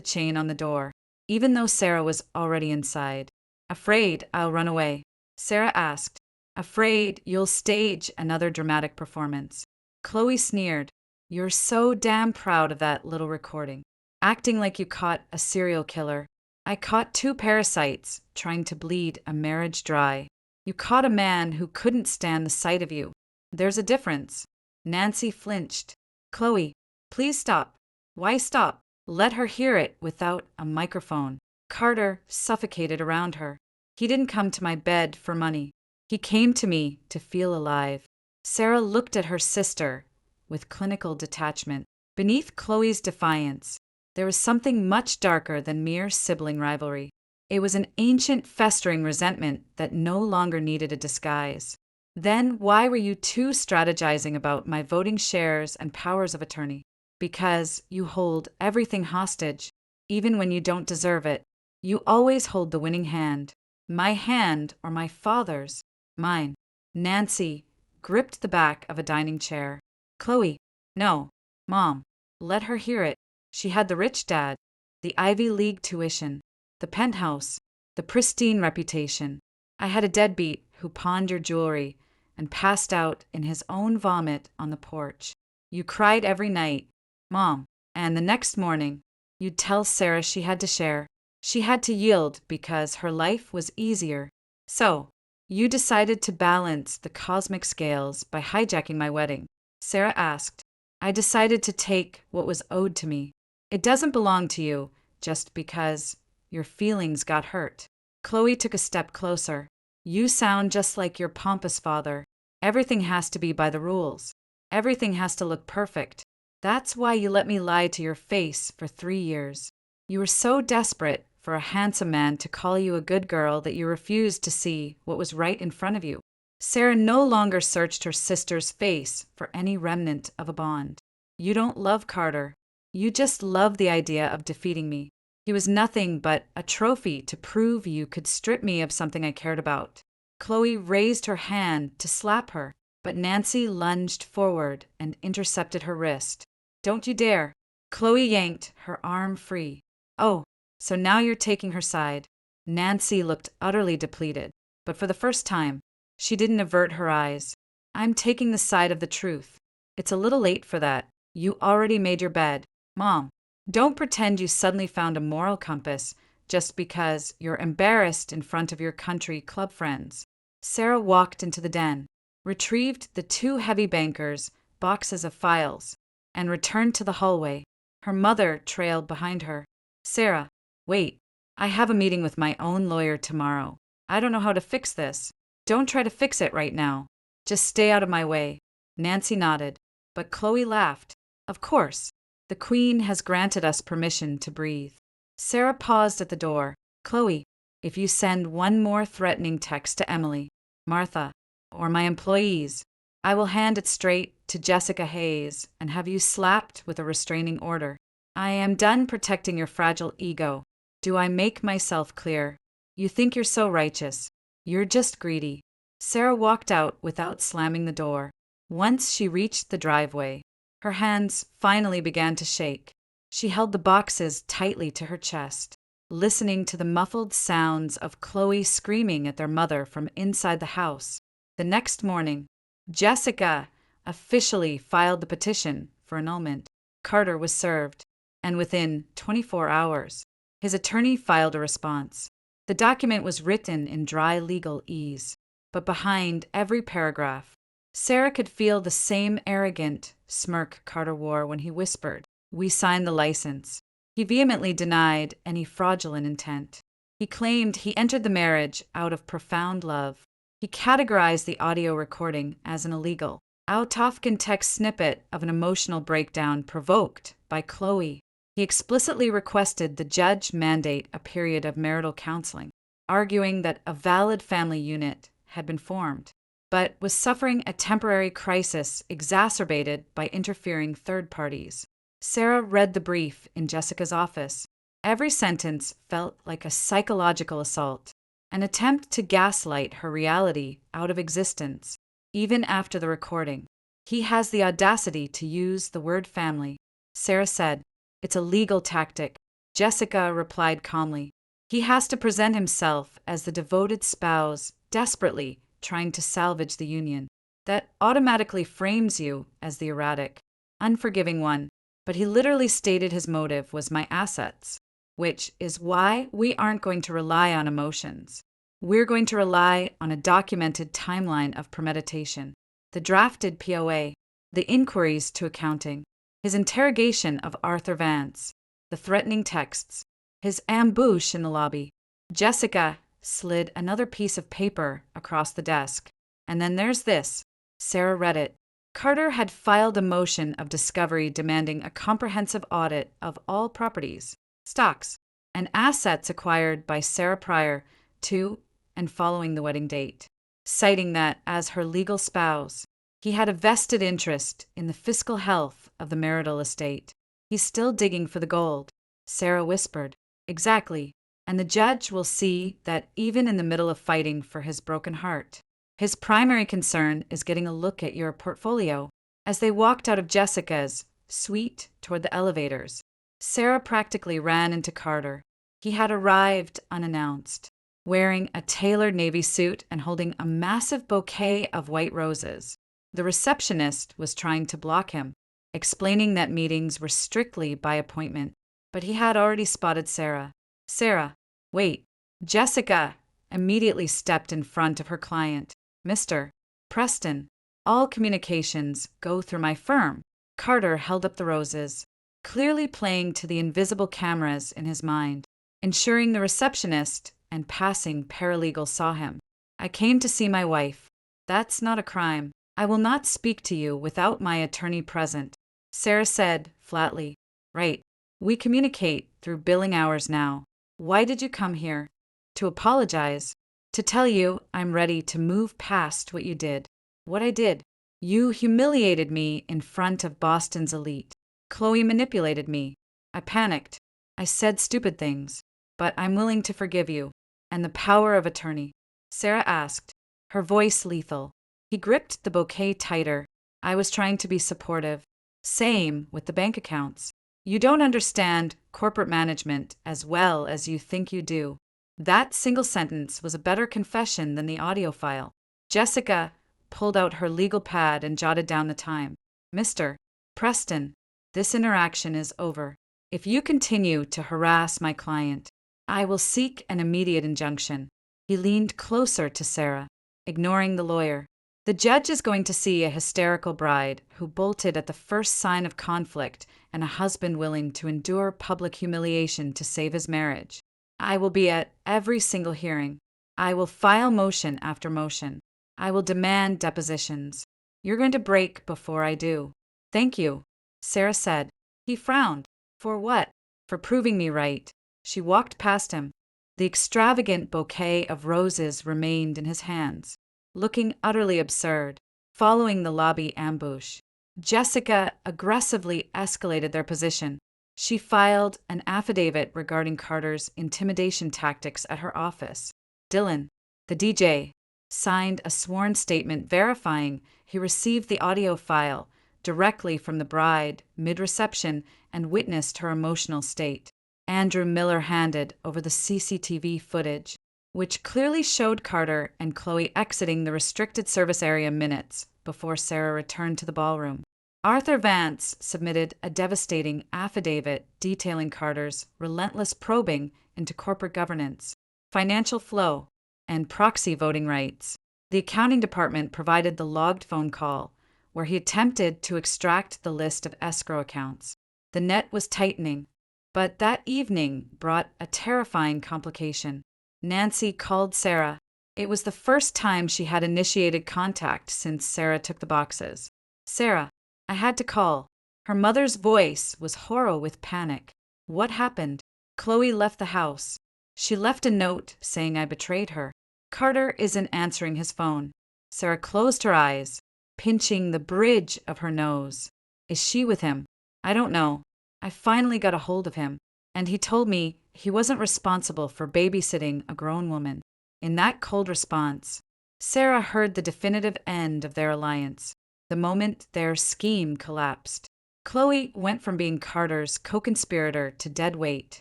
chain on the door, even though Sarah was already inside. "Afraid I'll run away?" Sarah asked. "Afraid you'll stage another dramatic performance." Chloe sneered. "You're so damn proud of that little recording. Acting like you caught a serial killer. I caught 2 parasites trying to bleed a marriage dry. You caught a man who couldn't stand the sight of you. There's a difference." Nancy flinched. "Chloe, please stop." "Why stop?" "Let her hear it without a microphone." Carter suffocated around her. "He didn't come to my bed for money. He came to me to feel alive." Sarah looked at her sister with clinical detachment. Beneath Chloe's defiance, there was something much darker than mere sibling rivalry. It was an ancient, festering resentment that no longer needed a disguise. "Then why were you two strategizing about my voting shares and powers of attorney?" "Because you hold everything hostage, even when you don't deserve it. You always hold the winning hand." "My hand or my father's?" "Mine." Nancy gripped the back of a dining chair. "Chloe, no. Mom, let her hear it. She had the rich dad, the Ivy League tuition, the penthouse, the pristine reputation. I had a deadbeat who pawned your jewelry and passed out in his own vomit on the porch. You cried every night, Mom, and the next morning, you'd tell Sarah she had to share. She had to yield because her life was easier. So, you decided to balance the cosmic scales by hijacking my wedding." Sarah asked. "I decided to take what was owed to me. It doesn't belong to you just because your feelings got hurt." Chloe took a step closer. "You sound just like your pompous father. Everything has to be by the rules. Everything has to look perfect. That's why you let me lie to your face for 3 years. You were so desperate for a handsome man to call you a good girl that you refused to see what was right in front of you." Sarah no longer searched her sister's face for any remnant of a bond. "You don't love Carter. You just love the idea of defeating me. He was nothing but a trophy to prove you could strip me of something I cared about." Chloe raised her hand to slap her, but Nancy lunged forward and intercepted her wrist. "Don't you dare." Chloe yanked her arm free. "Oh, so now you're taking her side." Nancy looked utterly depleted, but for the first time, she didn't avert her eyes. "I'm taking the side of the truth. It's a little late for that. You already made your bed. Mom, don't pretend you suddenly found a moral compass just because you're embarrassed in front of your country club friends." Sarah walked into the den, retrieved the 2 heavy bankers' boxes of files, and returned to the hallway. Her mother trailed behind her. "Sarah, wait. I have a meeting with my own lawyer tomorrow. I don't know how to fix this." "Don't try to fix it right now. Just stay out of my way." Nancy nodded, but Chloe laughed. "Of course. The Queen has granted us permission to breathe." Sarah paused at the door. "Chloe, if you send one more threatening text to Emily, Martha, or my employees, I will hand it straight to Jessica Hayes and have you slapped with a restraining order." I am done protecting your fragile ego. Do I make myself clear? You think you're so righteous. You're just greedy. Sarah walked out without slamming the door. Once she reached the driveway, her hands finally began to shake. She held the boxes tightly to her chest, listening to the muffled sounds of Chloe screaming at their mother from inside the house. The next morning, Jessica officially filed the petition for annulment. Carter was served, and within 24 hours, his attorney filed a response. The document was written in dry legal ease, but behind every paragraph, Sarah could feel the same arrogant smirk Carter wore when he whispered, "We signed the license." He vehemently denied any fraudulent intent. He claimed he entered the marriage out of profound love. He categorized the audio recording as an illegal, out-of-context snippet of an emotional breakdown provoked by Chloe. He explicitly requested the judge mandate a period of marital counseling, arguing that a valid family unit had been formed, but was suffering a temporary crisis exacerbated by interfering third parties. Sarah read the brief in Jessica's office. Every sentence felt like a psychological assault, an attempt to gaslight her reality out of existence. Even after the recording, he has the audacity to use the word family. Sarah said, "It's a legal tactic." Jessica replied calmly, "He has to present himself as the devoted spouse, desperately trying to salvage the union. That automatically frames you as the erratic, unforgiving one, but he literally stated his motive was my assets, which is why we aren't going to rely on emotions. We're going to rely on a documented timeline of premeditation, the drafted POA, the inquiries to accounting, his interrogation of Arthur Vance, the threatening texts, his ambush in the lobby." Jessica slid another piece of paper across the desk. "And then there's this." Sarah read it. Carter had filed a motion of discovery demanding a comprehensive audit of all properties, stocks, and assets acquired by Sarah prior to and following the wedding date, citing that, as her legal spouse, he had a vested interest in the fiscal health of the marital estate. "He's still digging for the gold," Sarah whispered. "Exactly. And the judge will see that even in the middle of fighting for his broken heart, his primary concern is getting a look at your portfolio." As they walked out of Jessica's suite toward the elevators, Sarah practically ran into Carter. He had arrived unannounced, wearing a tailored navy suit and holding a massive bouquet of white roses. The receptionist was trying to block him, explaining that meetings were strictly by appointment, but he had already spotted Sarah. "Sarah, wait." Jessica immediately stepped in front of her client. "Mr. Preston, all communications go through my firm." Carter held up the roses, clearly playing to the invisible cameras in his mind, ensuring the receptionist and passing paralegal saw him. "I came to see my wife." "That's not a crime. I will not speak to you without my attorney present," Sarah said flatly. "Right. We communicate through billing hours now. Why did you come here?" "To apologize. To tell you I'm ready to move past what you did." "What I did?" "You humiliated me in front of Boston's elite. Chloe manipulated me. I panicked. I said stupid things. But I'm willing to forgive you." "And the power of attorney?" Sarah asked, her voice lethal. He gripped the bouquet tighter. "I was trying to be supportive. Same with the bank accounts. You don't understand corporate management as well as you think you do." That single sentence was a better confession than the audio file. Jessica pulled out her legal pad and jotted down the time. "Mr. Preston, this interaction is over. If you continue to harass my client, I will seek an immediate injunction." He leaned closer to Sarah, ignoring the lawyer. "The judge is going to see a hysterical bride who bolted at the first sign of conflict and a husband willing to endure public humiliation to save his marriage. I will be at every single hearing. I will file motion after motion. I will demand depositions. You're going to break before I do." "Thank you," Sarah said. He frowned. "For what?" "For proving me right." She walked past him. The extravagant bouquet of roses remained in his hands, looking utterly absurd. Following the lobby ambush, Jessica aggressively escalated their position. She filed an affidavit regarding Carter's intimidation tactics at her office. Dylan, the DJ, signed a sworn statement verifying he received the audio file directly from the bride mid-reception and witnessed her emotional state. Andrew Miller handed over the CCTV footage, which clearly showed Carter and Chloe exiting the restricted service area minutes before Sarah returned to the ballroom. Arthur Vance submitted a devastating affidavit detailing Carter's relentless probing into corporate governance, financial flow, and proxy voting rights. The accounting department provided the logged phone call, where he attempted to extract the list of escrow accounts. The net was tightening, but that evening brought a terrifying complication. Nancy called Sarah. It was the first time she had initiated contact since Sarah took the boxes. "Sarah, I had to call." Her mother's voice was hoarse with panic. "What happened?" "Chloe left the house. She left a note saying I betrayed her." Carter isn't answering his phone. Sarah closed her eyes, pinching the bridge of her nose. "Is she with him?" "I don't know. I finally got a hold of him, and he told me he wasn't responsible for babysitting a grown woman." In that cold response, Sarah heard the definitive end of their alliance, the moment their scheme collapsed. Chloe went from being Carter's co-conspirator to dead weight.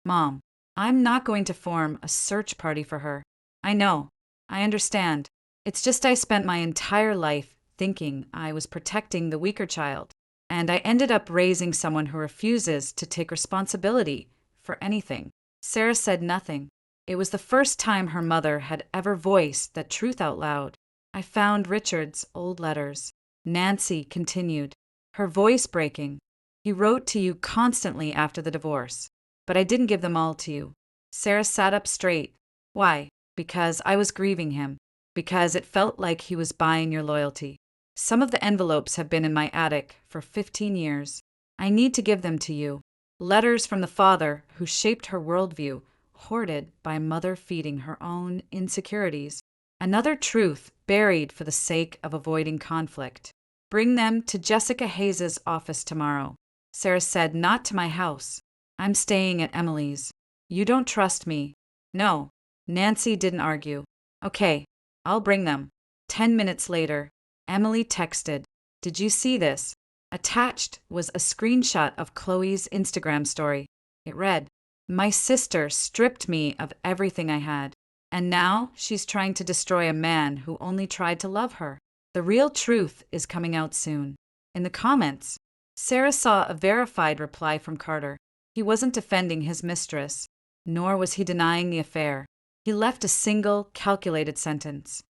"Mom, I'm not going to form a search party for her. I know. I understand. It's just I spent my entire life thinking I was protecting the weaker child, and I ended up raising someone who refuses to take responsibility for anything." Sarah said nothing. It was the first time her mother had ever voiced that truth out loud. "I found Richard's old letters," Nancy continued, her voice breaking. "He wrote to you constantly after the divorce, but I didn't give them all to you." Sarah sat up straight. "Why?" "Because I was grieving him. Because it felt like he was buying your loyalty. Some of the envelopes have been in my attic for 15 years. I need to give them to you. Letters from the father who shaped her worldview, hoarded by mother feeding her own insecurities. Another truth buried for the sake of avoiding conflict. Bring them to Jessica Hayes' office tomorrow." Sarah said, "Not to my house. I'm staying at Emily's." "You don't trust me." "No." Nancy didn't argue. "Okay, I'll bring them." 10 minutes later, Emily texted, "Did you see this?" Attached was a screenshot of Chloe's Instagram story. It read, "My sister stripped me of everything I had, and now she's trying to destroy a man who only tried to love her. The real truth is coming out soon." In the comments, Sarah saw a verified reply from Carter. He wasn't defending his mistress, nor was he denying the affair. He left a single, calculated sentence.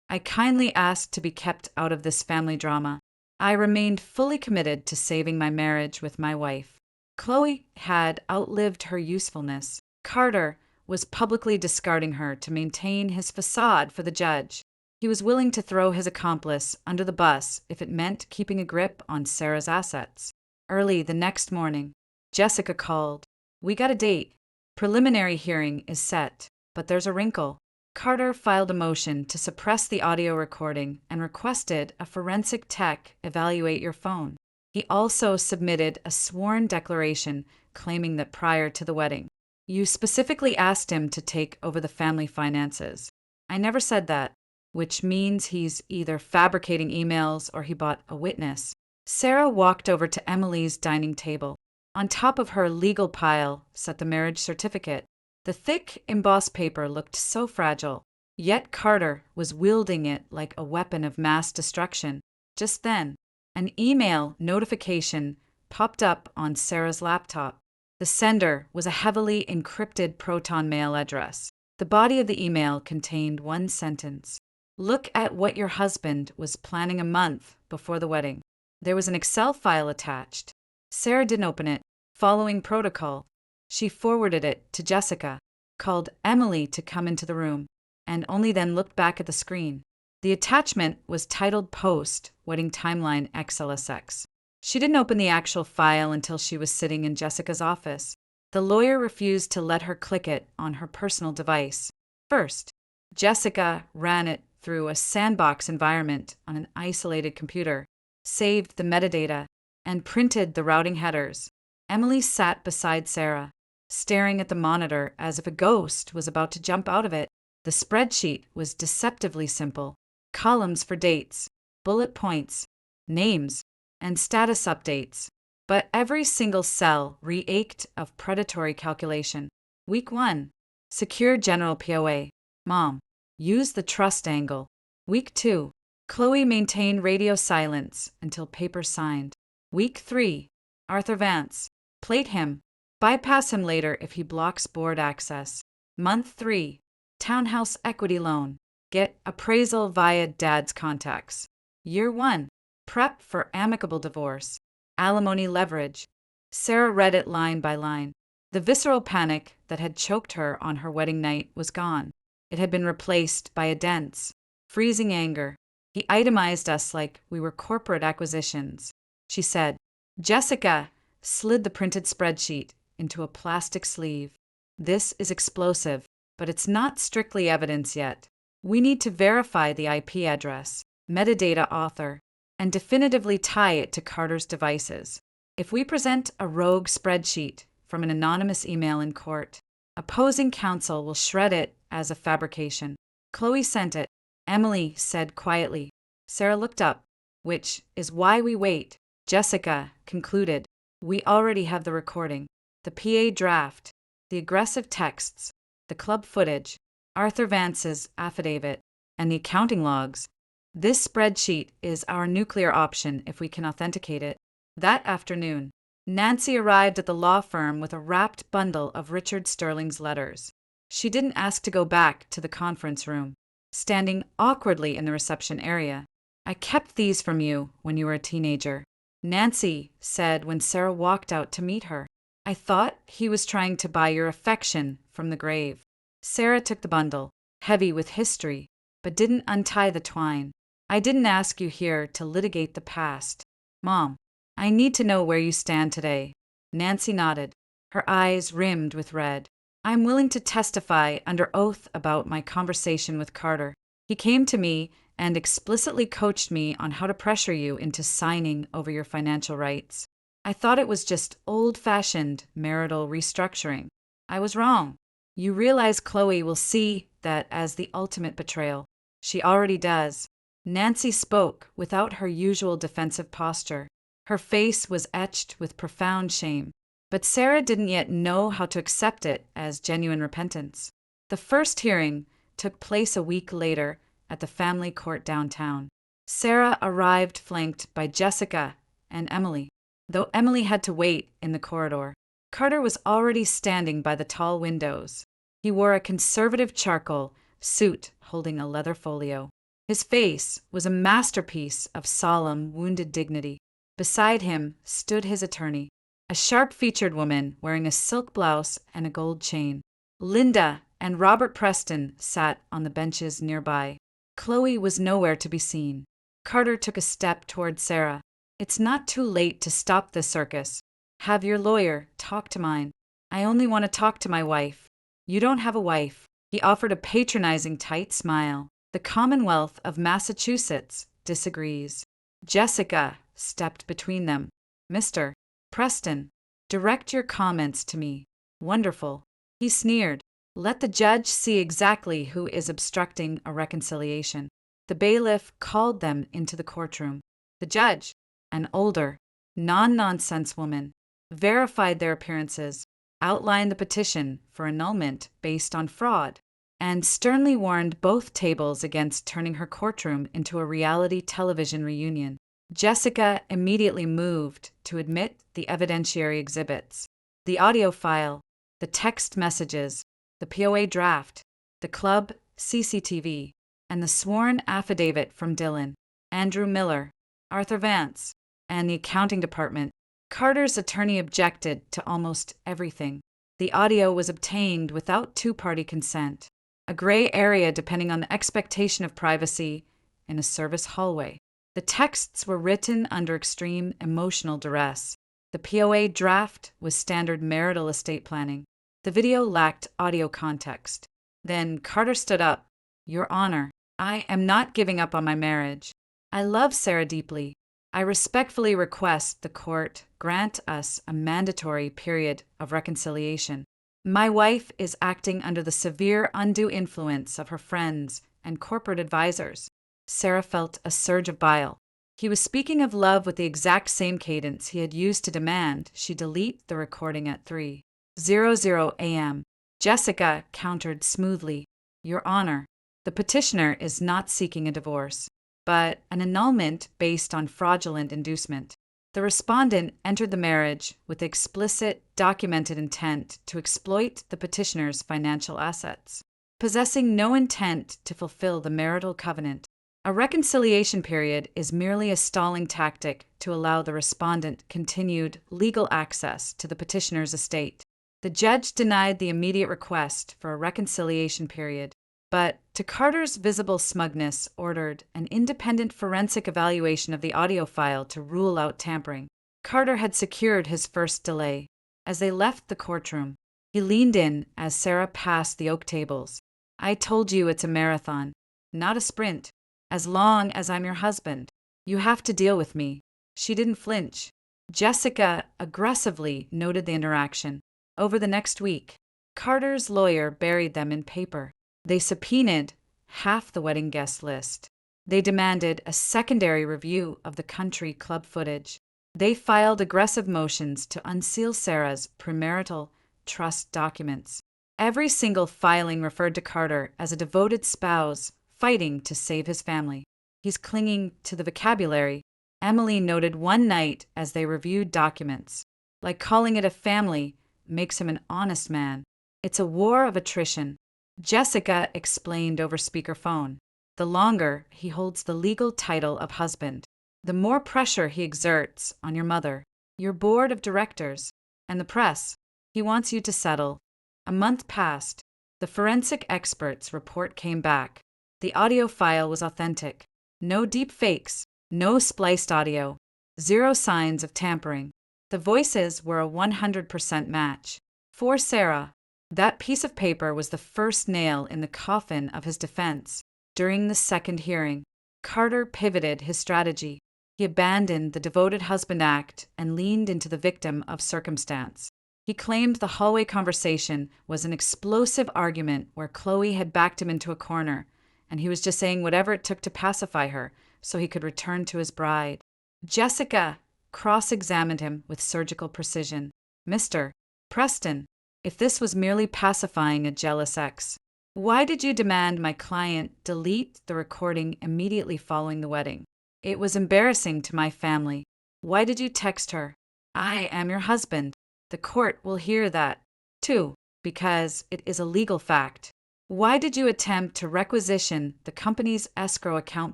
"I kindly asked to be kept out of this family drama. I remained fully committed to saving my marriage with my wife." Chloe had outlived her usefulness. Carter was publicly discarding her to maintain his facade for the judge. He was willing to throw his accomplice under the bus if it meant keeping a grip on Sarah's assets. Early the next morning, Jessica called. "We got a date. Preliminary hearing is set, but there's a wrinkle." Carter filed a motion to suppress the audio recording and requested a forensic tech evaluate your phone. He also submitted a sworn declaration claiming that prior to the wedding, "You specifically asked him to take over the family finances." "I never said that," which means he's either fabricating emails or he bought a witness. Sarah walked over to Emily's dining table. On top of her legal pile sat the marriage certificate. The thick, embossed paper looked so fragile, yet Carter was wielding it like a weapon of mass destruction. Just then, an email notification popped up on Sarah's laptop. The sender was a heavily encrypted Proton mail address. The body of the email contained one sentence. "Look at what your husband was planning a month before the wedding." There was an Excel file attached. Sarah didn't open it. Following protocol, she forwarded it to Jessica, called Emily to come into the room, and only then looked back at the screen. The attachment was titled Post, Wedding Timeline XLSX. She didn't open the actual file until she was sitting in Jessica's office. The lawyer refused to let her click it on her personal device. First, Jessica ran it through a sandbox environment on an isolated computer, saved the metadata, and printed the routing headers. Emily sat beside Sarah, staring at the monitor as if a ghost was about to jump out of it. The spreadsheet was deceptively simple: columns for dates, bullet points, names, and status updates. But every single cell reeked of predatory calculation. Week 1. Secure general POA. Mom. Use the trust angle. Week 2. Chloe maintain radio silence until paper signed. Week 3. Arthur Vance. Plate him. Bypass him later if he blocks board access. Month 3. Townhouse equity loan. Get appraisal via dad's contacts. Year 1. Prep for amicable divorce. Alimony leverage. Sarah read it line by line. The visceral panic that had choked her on her wedding night was gone. It had been replaced by a dense, freezing anger. He itemized us like we were corporate acquisitions, she said. Jessica slid the printed spreadsheet into a plastic sleeve. This is explosive, but it's not strictly evidence yet. We need to verify the IP address, metadata author, and definitively tie it to Carter's devices. If we present a rogue spreadsheet from an anonymous email in court, opposing counsel will shred it as a fabrication. Chloe sent it, Emily said quietly. Sarah looked up. Which is why we wait, Jessica concluded. We already have the recording, the PA draft, the aggressive texts, the club footage, Arthur Vance's affidavit, and the accounting logs. This spreadsheet is our nuclear option if we can authenticate it. That afternoon, Nancy arrived at the law firm with a wrapped bundle of Richard Sterling's letters. She didn't ask to go back to the conference room. Standing awkwardly in the reception area, I kept these from you when you were a teenager, Nancy said when Sarah walked out to meet her. I thought he was trying to buy your affection from the grave. Sarah took the bundle, heavy with history, but didn't untie the twine. I didn't ask you here to litigate the past. Mom, I need to know where you stand today. Nancy nodded, her eyes rimmed with red. I'm willing to testify under oath about my conversation with Carter. He came to me and explicitly coached me on how to pressure you into signing over your financial rights. I thought it was just old-fashioned marital restructuring. I was wrong. You realize Chloe will see that as the ultimate betrayal. She already does. Nancy spoke without her usual defensive posture. Her face was etched with profound shame, but Sarah didn't yet know how to accept it as genuine repentance. The first hearing took place a week later at the family court downtown. Sarah arrived flanked by Jessica and Emily. Though Emily had to wait in the corridor, Carter was already standing by the tall windows. He wore a conservative charcoal suit holding a leather folio. His face was a masterpiece of solemn, wounded dignity. Beside him stood his attorney, a sharp-featured woman wearing a silk blouse and a gold chain. Linda and Robert Preston sat on the benches nearby. Chloe was nowhere to be seen. Carter took a step toward Sarah. It's not too late to stop this circus. Have your lawyer talk to mine. I only want to talk to my wife. You don't have a wife. He offered a patronizing tight smile. The Commonwealth of Massachusetts disagrees. Jessica stepped between them. Mr. Preston, direct your comments to me. Wonderful. He sneered. Let the judge see exactly who is obstructing a reconciliation. The bailiff called them into the courtroom. The judge, an older, non-nonsense woman, verified their appearances, outlined the petition for annulment based on fraud, and sternly warned both tables against turning her courtroom into a reality television reunion. Jessica immediately moved to admit the evidentiary exhibits, the audio file, the text messages, the POA draft, the club CCTV, and the sworn affidavit from Dylan, Andrew Miller, Arthur Vance, and the accounting department. Carter's attorney objected to almost everything. The audio was obtained without two-party consent, a gray area depending on the expectation of privacy in a service hallway. The texts were written under extreme emotional duress. The POA draft was standard marital estate planning. The video lacked audio context. Then Carter stood up. Your Honor, I am not giving up on my marriage. I love Sarah deeply. I respectfully request the court grant us a mandatory period of reconciliation. My wife is acting under the severe undue influence of her friends and corporate advisors. Sarah felt a surge of bile. He was speaking of love with the exact same cadence he had used to demand she delete the recording at 3:00 a.m. Jessica countered smoothly, Your Honor, the petitioner is not seeking a divorce, but an annulment based on fraudulent inducement. The respondent entered the marriage with explicit, documented intent to exploit the petitioner's financial assets, possessing no intent to fulfill the marital covenant. A reconciliation period is merely a stalling tactic to allow the respondent continued legal access to the petitioner's estate. The judge denied the immediate request for a reconciliation period, but, to Carter's visible smugness, ordered an independent forensic evaluation of the audio file to rule out tampering. Carter had secured his first delay. As they left the courtroom, he leaned in as Sarah passed the oak tables. I told you it's a marathon, not a sprint. As long as I'm your husband, you have to deal with me. She didn't flinch. Jessica aggressively noted the interaction. Over the next week, Carter's lawyer buried them in paper. They subpoenaed half the wedding guest list. They demanded a secondary review of the country club footage. They filed aggressive motions to unseal Sarah's premarital trust documents. Every single filing referred to Carter as a devoted spouse fighting to save his family. He's clinging to the vocabulary, Emily noted one night as they reviewed documents. Like calling it a family makes him an honest man. It's a war of attrition. Jessica explained over speakerphone. The longer he holds the legal title of husband, the more pressure he exerts on your mother, your board of directors, and the press. He wants you to settle. A month passed. The forensic expert's report came back. The audio file was authentic. No deep fakes, no spliced audio, zero signs of tampering. The voices were a 100% match. For Sarah, that piece of paper was the first nail in the coffin of his defense. During the second hearing, Carter pivoted his strategy. He abandoned the devoted husband act and leaned into the victim of circumstance. He claimed the hallway conversation was an explosive argument where Chloe had backed him into a corner, and he was just saying whatever it took to pacify her so he could return to his bride. Jessica cross-examined him with surgical precision. Mr. Preston, if this was merely pacifying a jealous ex, why did you demand my client delete the recording immediately following the wedding? It was embarrassing to my family. Why did you text her? I am your husband. The court will hear that, too, because it is a legal fact. Why did you attempt to requisition the company's escrow account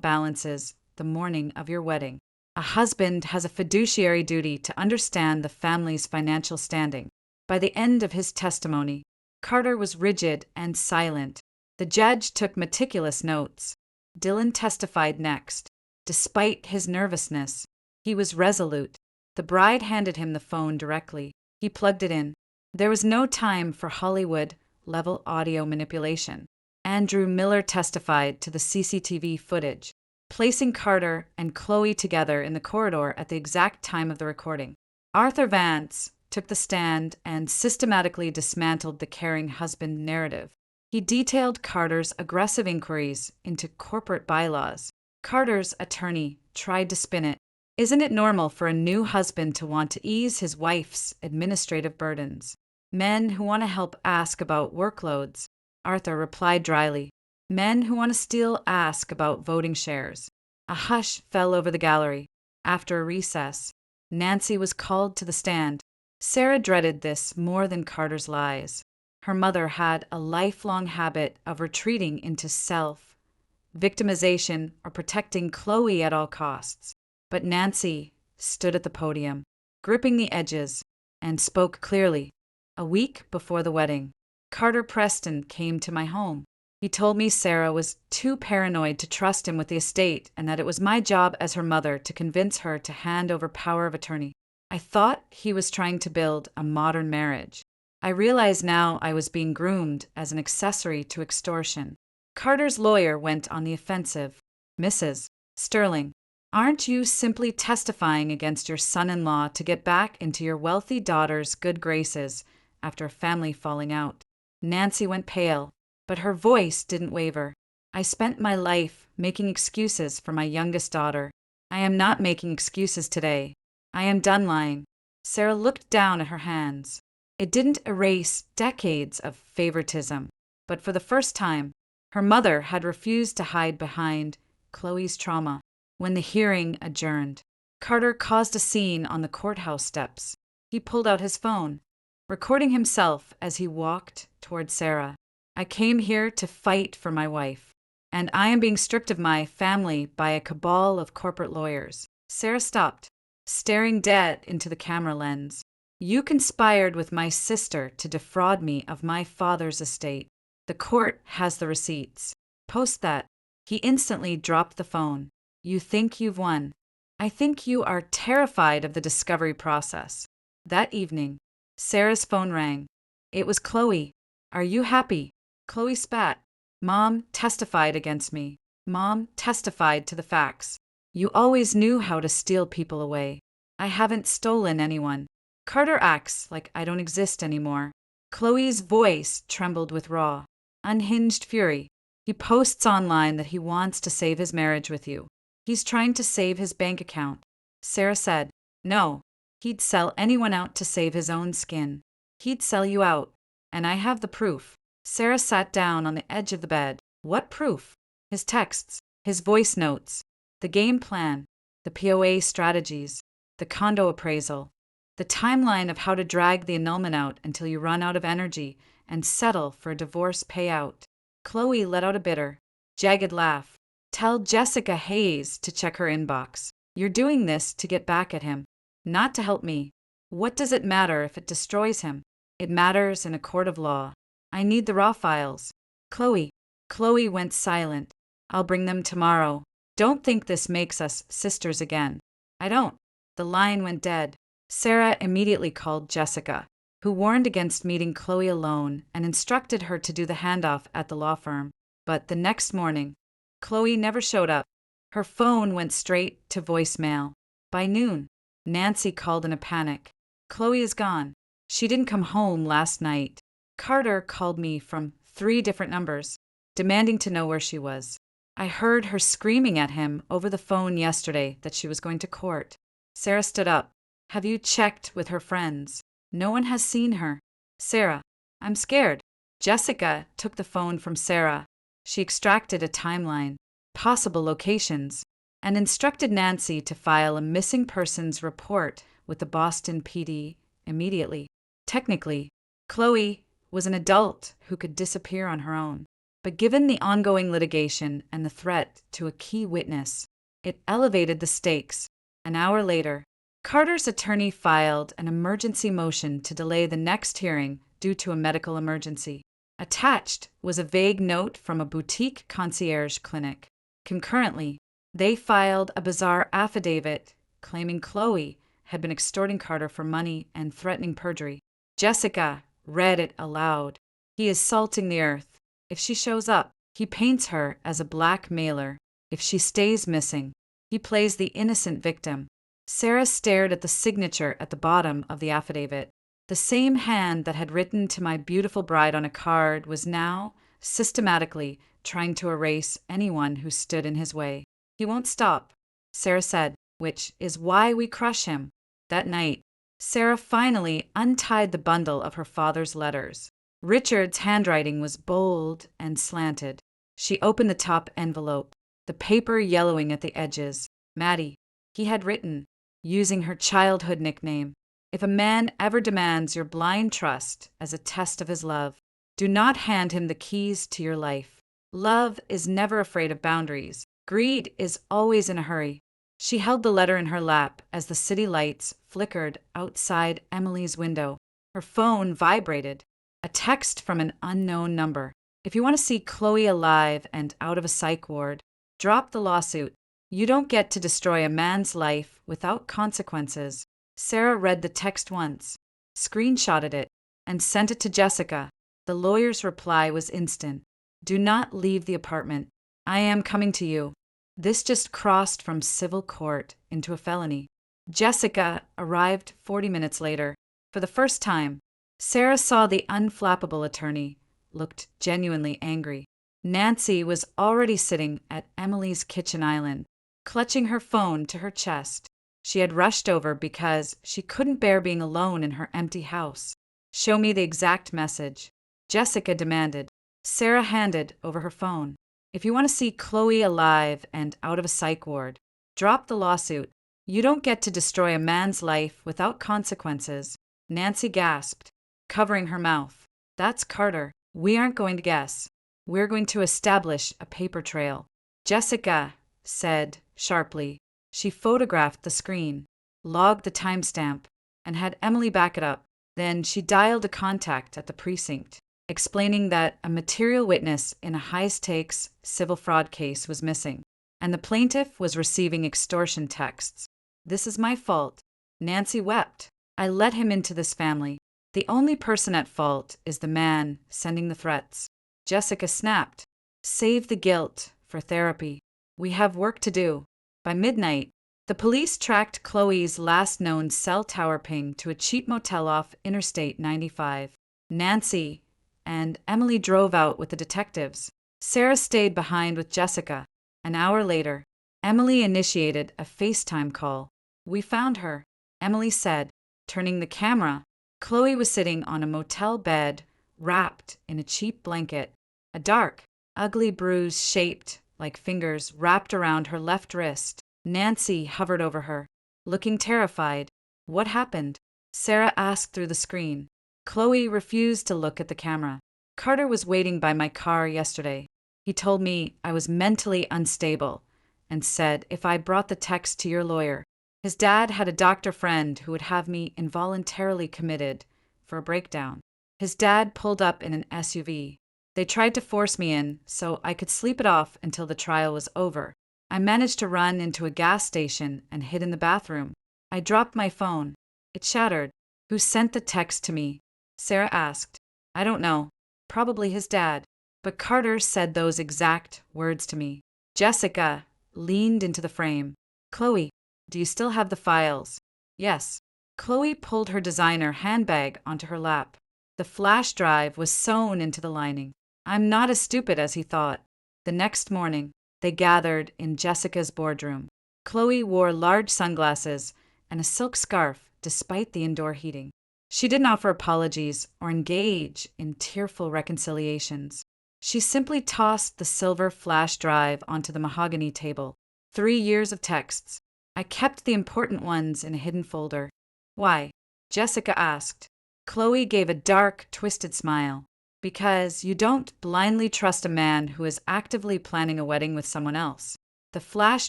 balances the morning of your wedding? A husband has a fiduciary duty to understand the family's financial standing. By the end of his testimony, Carter was rigid and silent. The judge took meticulous notes. Dylan testified next. Despite his nervousness, he was resolute. The bride handed him the phone directly. He plugged it in. There was no time for Hollywood-level audio manipulation. Andrew Miller testified to the CCTV footage, placing Carter and Chloe together in the corridor at the exact time of the recording. Arthur Vance took the stand and systematically dismantled the caring husband narrative. He detailed Carter's aggressive inquiries into corporate bylaws. Carter's attorney tried to spin it. Isn't it normal for a new husband to want to ease his wife's administrative burdens? Men who want to help ask about workloads. Arthur replied dryly. Men who want to steal ask about voting shares. A hush fell over the gallery. After a recess, Nancy was called to the stand. Sarah dreaded this more than Carter's lies. Her mother had a lifelong habit of retreating into self-victimization or protecting Chloe at all costs. But Nancy stood at the podium, gripping the edges, and spoke clearly. A week before the wedding, Carter Preston came to my home. He told me Sarah was too paranoid to trust him with the estate and that it was my job as her mother to convince her to hand over power of attorney. I thought he was trying to build a modern marriage. I realize now I was being groomed as an accessory to extortion. Carter's lawyer went on the offensive. Mrs. Sterling, Aren't you simply testifying against your son-in-law to get back into your wealthy daughter's good graces after a family falling out? Nancy went pale, but her voice didn't waver. I spent my life making excuses for my youngest daughter. I am not making excuses today. I am done lying. Sarah looked down at her hands. It didn't erase decades of favoritism, but for the first time, her mother had refused to hide behind Chloe's trauma. When the hearing adjourned, Carter caused a scene on the courthouse steps. He pulled out his phone, recording himself as he walked toward Sarah. I came here to fight for my wife, and I am being stripped of my family by a cabal of corporate lawyers. Sarah stopped, staring dead into the camera lens. You conspired with my sister to defraud me of my father's estate. The court has the receipts. Post that. He instantly dropped the phone. You think you've won. I think you are terrified of the discovery process. That evening, Sarah's phone rang. It was Chloe. Are you happy? Chloe spat. Mom testified against me. Mom testified to the facts. You always knew how to steal people away. I haven't stolen anyone. Carter acts like I don't exist anymore. Chloe's voice trembled with raw, unhinged fury. He posts online that he wants to save his marriage with you. He's trying to save his bank account. Sarah said, no, he'd sell anyone out to save his own skin. He'd sell you out, and I have the proof. Sarah sat down on the edge of the bed. What proof? His texts, his voice notes, the game plan, the POA strategies, the condo appraisal, the timeline of how to drag the annulment out until you run out of energy and settle for a divorce payout. Chloe let out a bitter, jagged laugh. Tell Jessica Hayes to check her inbox. You're doing this to get back at him, not to help me. What does it matter if it destroys him? It matters in a court of law. I need the raw files. Chloe. Chloe went silent. I'll bring them tomorrow. Don't think this makes us sisters again. I don't. The line went dead. Sarah immediately called Jessica, who warned against meeting Chloe alone and instructed her to do the handoff at the law firm. But the next morning, Chloe never showed up. Her phone went straight to voicemail. By noon, Nancy called in a panic. Chloe is gone. She didn't come home last night. Carter called me from 3 different numbers, demanding to know where she was. I heard her screaming at him over the phone yesterday that she was going to court. Sarah stood up. Have you checked with her friends? No one has seen her. Sarah, I'm scared. Jessica took the phone from Sarah. She extracted a timeline, possible locations, and instructed Nancy to file a missing persons report with the Boston PD immediately. Technically, Chloe was an adult who could disappear on her own. But given the ongoing litigation and the threat to a key witness, it elevated the stakes. An hour later, Carter's attorney filed an emergency motion to delay the next hearing due to a medical emergency. Attached was a vague note from a boutique concierge clinic. Concurrently, they filed a bizarre affidavit claiming Chloe had been extorting Carter for money and threatening perjury. Jessica read it aloud. He is salting the earth. If she shows up, he paints her as a blackmailer. If she stays missing, he plays the innocent victim. Sarah stared at the signature at the bottom of the affidavit. The same hand that had written to my beautiful bride on a card was now systematically trying to erase anyone who stood in his way. He won't stop, Sarah said, which is why we crush him. That night, Sarah finally untied the bundle of her father's letters. Richard's handwriting was bold and slanted. She opened the top envelope, the paper yellowing at the edges. Maddie, he had written, using her childhood nickname. If a man ever demands your blind trust as a test of his love, do not hand him the keys to your life. Love is never afraid of boundaries. Greed is always in a hurry. She held the letter in her lap as the city lights flickered outside Emily's window. Her phone vibrated. A text from an unknown number. If you want to see Chloe alive and out of a psych ward, drop the lawsuit. You don't get to destroy a man's life without consequences. Sarah read the text once, screenshotted it, and sent it to Jessica. The lawyer's reply was instant. Do not leave the apartment. I am coming to you. This just crossed from civil court into a felony. Jessica arrived 40 minutes later. For the first time, Sarah saw the unflappable attorney, looked genuinely angry. Nancy was already sitting at Emily's kitchen island, clutching her phone to her chest. She had rushed over because she couldn't bear being alone in her empty house. "Show me the exact message," Jessica demanded. Sarah handed over her phone. "If you want to see Chloe alive and out of a psych ward, drop the lawsuit. You don't get to destroy a man's life without consequences." Nancy gasped, covering her mouth. "That's Carter. We aren't going to guess. We're going to establish a paper trail," Jessica said sharply. She photographed the screen, logged the timestamp, and had Emily back it up. Then she dialed a contact at the precinct, explaining that a material witness in a high-stakes civil fraud case was missing, and the plaintiff was receiving extortion texts. "This is my fault." Nancy wept. "I let him into this family. The only person at fault is the man sending the threats." Jessica snapped. "Save the guilt for therapy. We have work to do." By midnight, the police tracked Chloe's last known cell tower ping to a cheap motel off Interstate 95. Nancy and Emily drove out with the detectives. Sarah stayed behind with Jessica. An hour later, Emily initiated a FaceTime call. "We found her," Emily said, turning the camera. Chloe was sitting on a motel bed, wrapped in a cheap blanket. A dark, ugly bruise shaped like fingers wrapped around her left wrist. Nancy hovered over her, looking terrified. "What happened?" Sarah asked through the screen. Chloe refused to look at the camera. "Carter was waiting by my car yesterday. He told me I was mentally unstable and said if I brought the text to your lawyer, his dad had a doctor friend who would have me involuntarily committed for a breakdown. His dad pulled up in an SUV. They tried to force me in so I could sleep it off until the trial was over. I managed to run into a gas station and hid in the bathroom. I dropped my phone. It shattered. Who sent the text to me?" Sarah asked. "I don't know. Probably his dad. But Carter said those exact words to me." Jessica leaned into the frame. "Chloe, do you still have the files?" "Yes." Chloe pulled her designer handbag onto her lap. The flash drive was sewn into the lining. "I'm not as stupid as he thought." The next morning, they gathered in Jessica's boardroom. Chloe wore large sunglasses and a silk scarf despite the indoor heating. She didn't offer apologies or engage in tearful reconciliations. She simply tossed the silver flash drive onto the mahogany table. 3 years of texts. "I kept the important ones in a hidden folder." "Why?" Jessica asked. Chloe gave a dark, twisted smile. "Because you don't blindly trust a man who is actively planning a wedding with someone else." The flash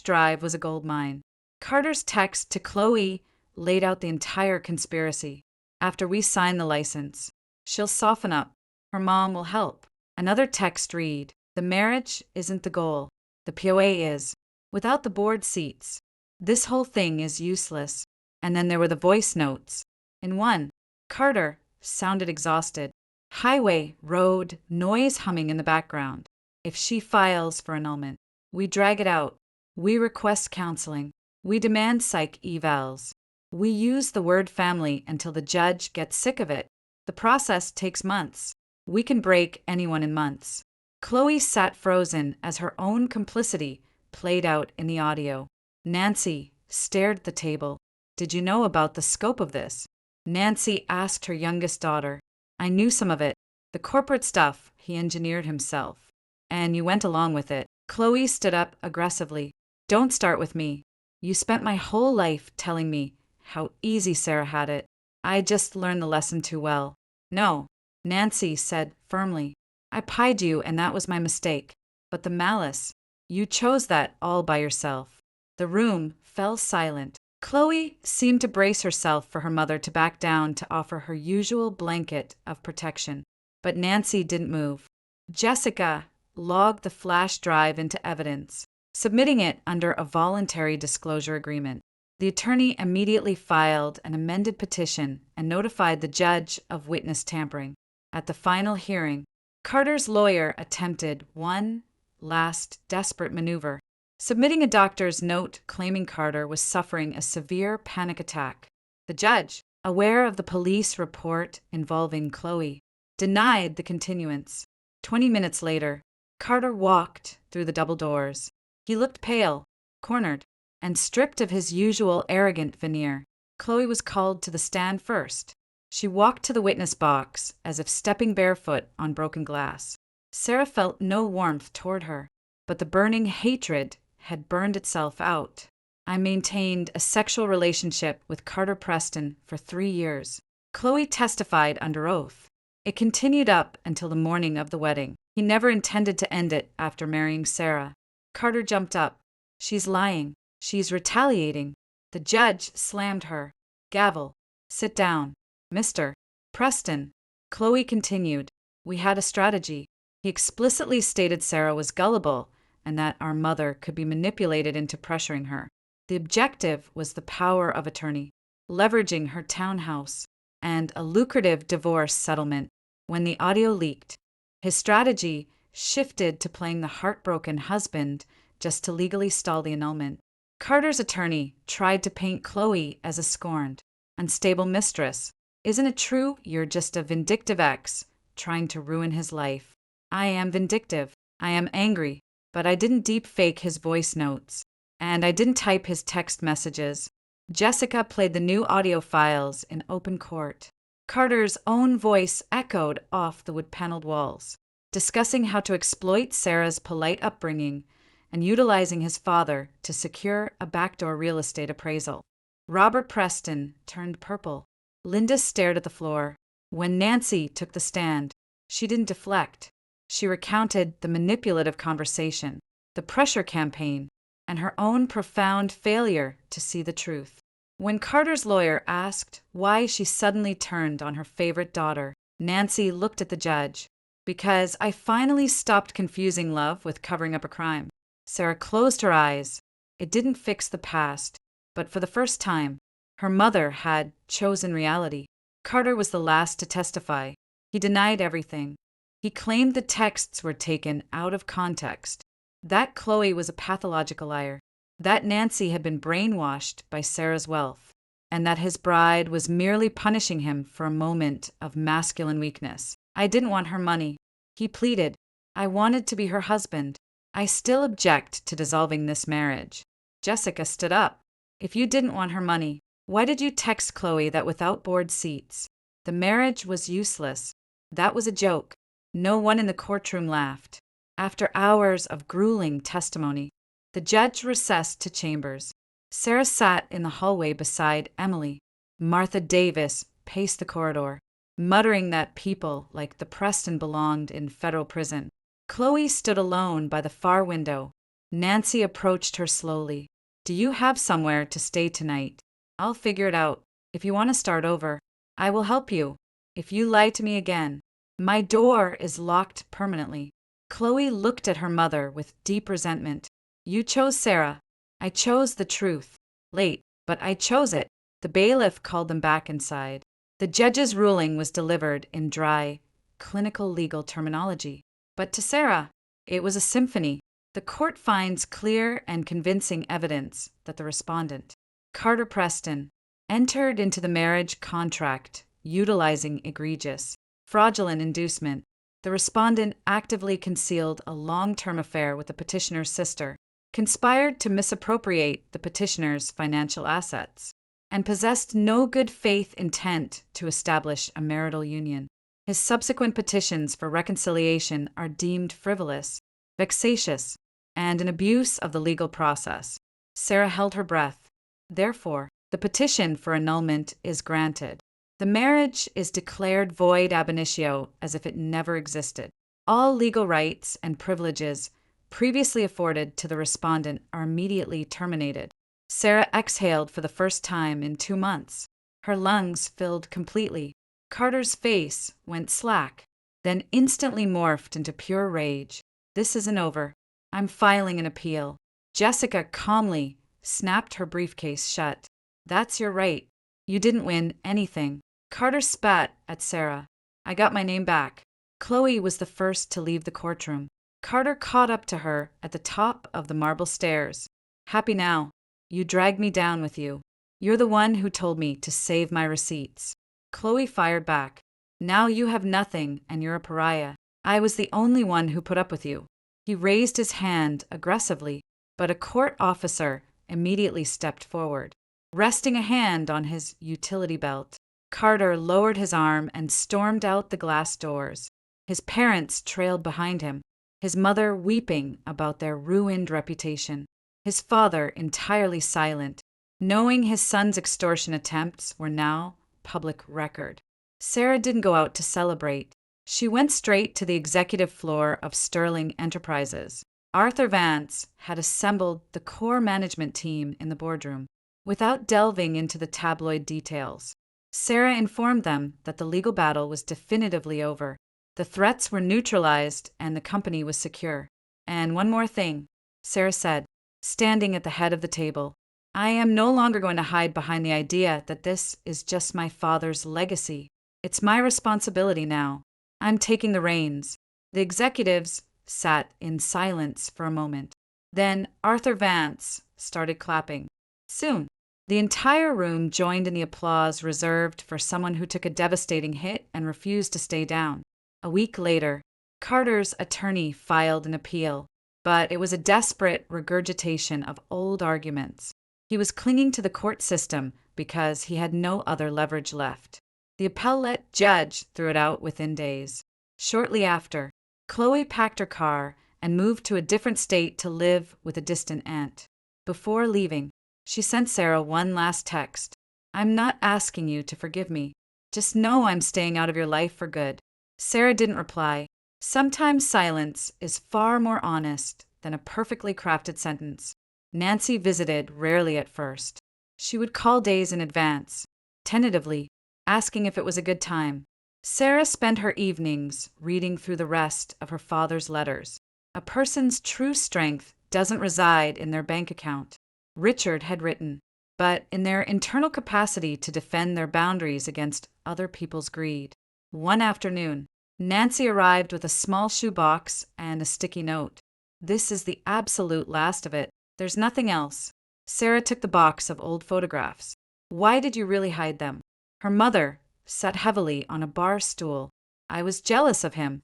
drive was a goldmine. Carter's text to Chloe laid out the entire conspiracy. "After we sign the license, she'll soften up. Her mom will help." Another text read, "The marriage isn't the goal. The POA is. Without the board seats, this whole thing is useless." And then there were the voice notes. In one, Carter sounded exhausted. "Highway, road, noise humming in the background. If she files for annulment, we drag it out. We request counseling. We demand psych evals. We use the word family until the judge gets sick of it. The process takes months. We can break anyone in months." Chloe sat frozen as her own complicity played out in the audio. Nancy stared at the table. "Did you know about the scope of this?" Nancy asked her youngest daughter. "I knew some of it. The corporate stuff he engineered himself. And you went along with it." Chloe stood up aggressively. "Don't start with me. You spent my whole life telling me how easy Sarah had it. I just learned the lesson too well." "No," Nancy said firmly. "I pied you and that was my mistake. But the malice, you chose that all by yourself." The room fell silent. Chloe seemed to brace herself for her mother to back down to offer her usual blanket of protection. But Nancy didn't move. Jessica logged the flash drive into evidence, submitting it under a voluntary disclosure agreement. The attorney immediately filed an amended petition and notified the judge of witness tampering. At the final hearing, Carter's lawyer attempted one last desperate maneuver. submitting a doctor's note claiming Carter was suffering a severe panic attack. The judge, aware of the police report involving Chloe, denied the continuance. 20 minutes later, Carter walked through the double doors. He looked pale, cornered, and stripped of his usual arrogant veneer. Chloe was called to the stand first. She walked to the witness box as if stepping barefoot on broken glass. Sarah felt no warmth toward her, but the burning hatred had burned itself out. I maintained a sexual relationship with Carter Preston for 3 years. Chloe testified under oath. It continued up until the morning of the wedding. He never intended to end it after marrying Sarah. Carter jumped up. She's lying. She's retaliating. The judge slammed her. Gavel. Sit down. Mr. Preston. Chloe continued. We had a strategy. He explicitly stated Sarah was gullible and that our mother could be manipulated into pressuring her. The objective was the power of attorney, leveraging her townhouse, and a lucrative divorce settlement. When the audio leaked, his strategy shifted to playing the heartbroken husband just to legally stall the annulment. Carter's attorney tried to paint Chloe as a scorned, unstable mistress. Isn't it true you're just a vindictive ex trying to ruin his life? I am vindictive. I am angry, but I didn't deep fake his voice notes, and I didn't type his text messages. Jessica played the new audio files in open court. Carter's own voice echoed off the wood-paneled walls, discussing how to exploit Sarah's polite upbringing and utilizing his father to secure a backdoor real estate appraisal. Robert Preston turned purple. Linda stared at the floor. When Nancy took the stand, she didn't deflect. She recounted the manipulative conversation, the pressure campaign, and her own profound failure to see the truth. When Carter's lawyer asked why she suddenly turned on her favorite daughter, Nancy looked at the judge. Because I finally stopped confusing love with covering up a crime. Sarah closed her eyes. It didn't fix the past, but for the first time, her mother had chosen reality. Carter was the last to testify. He denied everything. He claimed the texts were taken out of context, that Chloe was a pathological liar, that Nancy had been brainwashed by Sarah's wealth, and that his bride was merely punishing him for a moment of masculine weakness. I didn't want her money, he pleaded. I wanted to be her husband. I still object to dissolving this marriage. Jessica stood up. If you didn't want her money, why did you text Chloe that without board seats? The marriage was useless. That was a joke. No one in the courtroom laughed. After hours of grueling testimony, the judge recessed to chambers. Sarah sat in the hallway beside Emily. Martha Davis paced the corridor, muttering that people like the Preston belonged in federal prison. Chloe stood alone by the far window. Nancy approached her slowly. Do you have somewhere to stay tonight? I'll figure it out. If you want to start over, I will help you. If you lie to me again, my door is locked permanently. Chloe looked at her mother with deep resentment. You chose Sarah. I chose the truth. Late, but I chose it. The bailiff called them back inside. The judge's ruling was delivered in dry, clinical legal terminology. But to Sarah, it was a symphony. The court finds clear and convincing evidence that the respondent, Carter Preston, entered into the marriage contract utilizing egregious, fraudulent inducement. The respondent actively concealed a long-term affair with the petitioner's sister, conspired to misappropriate the petitioner's financial assets, and possessed no good faith intent to establish a marital union. His subsequent petitions for reconciliation are deemed frivolous, vexatious, and an abuse of the legal process. Sarah held her breath. Therefore, the petition for annulment is granted. The marriage is declared void ab initio as if it never existed. All legal rights and privileges previously afforded to the respondent are immediately terminated. Sarah exhaled for the first time in 2 months. Her lungs filled completely. Carter's face went slack, then instantly morphed into pure rage. This isn't over. I'm filing an appeal. Jessica calmly snapped her briefcase shut. That's your right. You didn't win anything. Carter spat at Sarah. I got my name back. Chloe was the first to leave the courtroom. Carter caught up to her at the top of the marble stairs. Happy now. You dragged me down with you. You're the one who told me to save my receipts. Chloe fired back. Now you have nothing and you're a pariah. I was the only one who put up with you. He raised his hand aggressively, but a court officer immediately stepped forward. Resting a hand on his utility belt, Carter lowered his arm and stormed out the glass doors. His parents trailed behind him, his mother weeping about their ruined reputation, his father entirely silent, knowing his son's extortion attempts were now public record. Sarah didn't go out to celebrate. She went straight to the executive floor of Sterling Enterprises. Arthur Vance had assembled the core management team in the boardroom. Without delving into the tabloid details, Sarah informed them that the legal battle was definitively over. The threats were neutralized and the company was secure. And one more thing, Sarah said, standing at the head of the table. I am no longer going to hide behind the idea that this is just my father's legacy. It's my responsibility now. I'm taking the reins. The executives sat in silence for a moment. Then Arthur Vance started clapping. Soon, the entire room joined in the applause reserved for someone who took a devastating hit and refused to stay down. A week later, Carter's attorney filed an appeal, but it was a desperate regurgitation of old arguments. He was clinging to the court system because he had no other leverage left. The appellate judge threw it out within days. Shortly after, Chloe packed her car and moved to a different state to live with a distant aunt. Before leaving, she sent Sarah one last text. I'm not asking you to forgive me. Just know I'm staying out of your life for good. Sarah didn't reply. Sometimes silence is far more honest than a perfectly crafted sentence. Nancy visited rarely at first. She would call days in advance, tentatively, asking if it was a good time. Sarah spent her evenings reading through the rest of her father's letters. A person's true strength doesn't reside in their bank account, Richard had written, but in their internal capacity to defend their boundaries against other people's greed. One afternoon, Nancy arrived with a small shoebox and a sticky note. This is the absolute last of it. There's nothing else. Sarah took the box of old photographs. Why did you really hide them? Her mother sat heavily on a bar stool. I was jealous of him.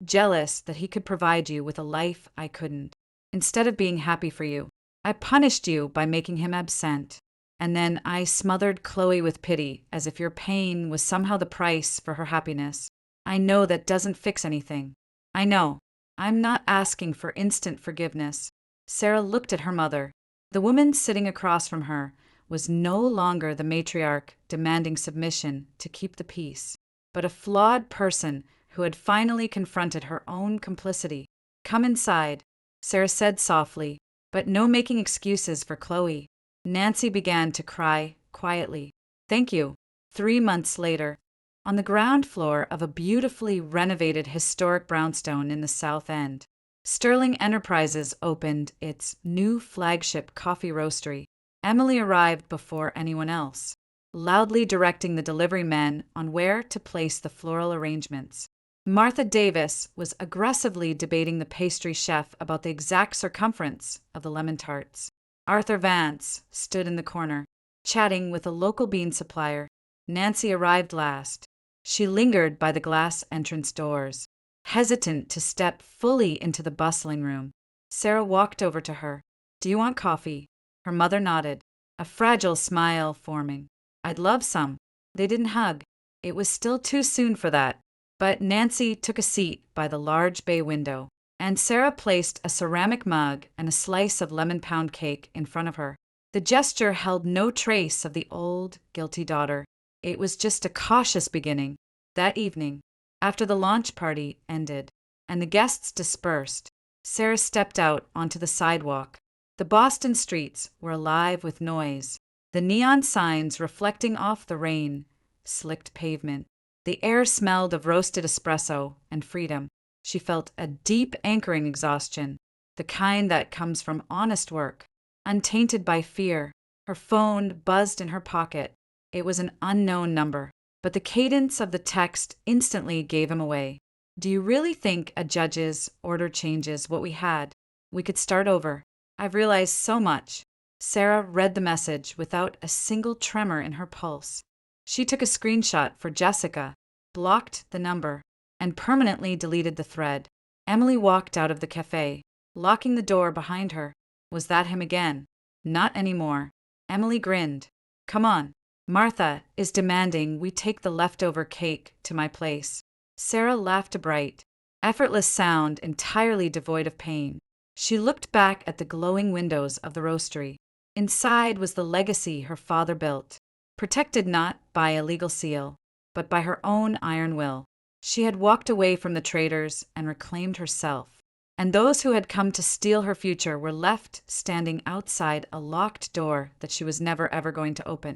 Jealous that he could provide you with a life I couldn't. Instead of being happy for you, I punished you by making him absent. And then I smothered Chloe with pity, as if your pain was somehow the price for her happiness. I know that doesn't fix anything. I know. I'm not asking for instant forgiveness. Sarah looked at her mother. The woman sitting across from her was no longer the matriarch demanding submission to keep the peace, but a flawed person who had finally confronted her own complicity. Come inside, Sarah said softly, but no making excuses for Chloe. Nancy began to cry quietly. Thank you. 3 months later, on the ground floor of a beautifully renovated historic brownstone in the South End, Sterling Enterprises opened its new flagship coffee roastery. Emily arrived before anyone else, loudly directing the delivery men on where to place the floral arrangements. Martha Davis was aggressively debating the pastry chef about the exact circumference of the lemon tarts. Arthur Vance stood in the corner, chatting with a local bean supplier. Nancy arrived last. She lingered by the glass entrance doors, hesitant to step fully into the bustling room. Sarah walked over to her. Do you want coffee? Her mother nodded, a fragile smile forming. I'd love some. They didn't hug. It was still too soon for that. But Nancy took a seat by the large bay window, and Sarah placed a ceramic mug and a slice of lemon pound cake in front of her. The gesture held no trace of the old, guilty daughter. It was just a cautious beginning. That evening, after the launch party ended and the guests dispersed, Sarah stepped out onto the sidewalk. The Boston streets were alive with noise, the neon signs reflecting off the rain, slicked pavement. The air smelled of roasted espresso and freedom. She felt a deep anchoring exhaustion, the kind that comes from honest work, untainted by fear. Her phone buzzed in her pocket. It was an unknown number, but the cadence of the text instantly gave him away. Do you really think a judge's order changes what we had? We could start over. I've realized so much. Sarah read the message without a single tremor in her pulse. She took a screenshot for Jessica, blocked the number, and permanently deleted the thread. Emily walked out of the cafe, locking the door behind her. Was that him again? Not anymore. Emily grinned. Come on. Martha is demanding we take the leftover cake to my place. Sarah laughed a bright, effortless sound entirely devoid of pain. She looked back at the glowing windows of the roastery. Inside was the legacy her father built, protected not by a legal seal, but by her own iron will. She had walked away from the traitors and reclaimed herself, and those who had come to steal her future were left standing outside a locked door that she was never ever going to open.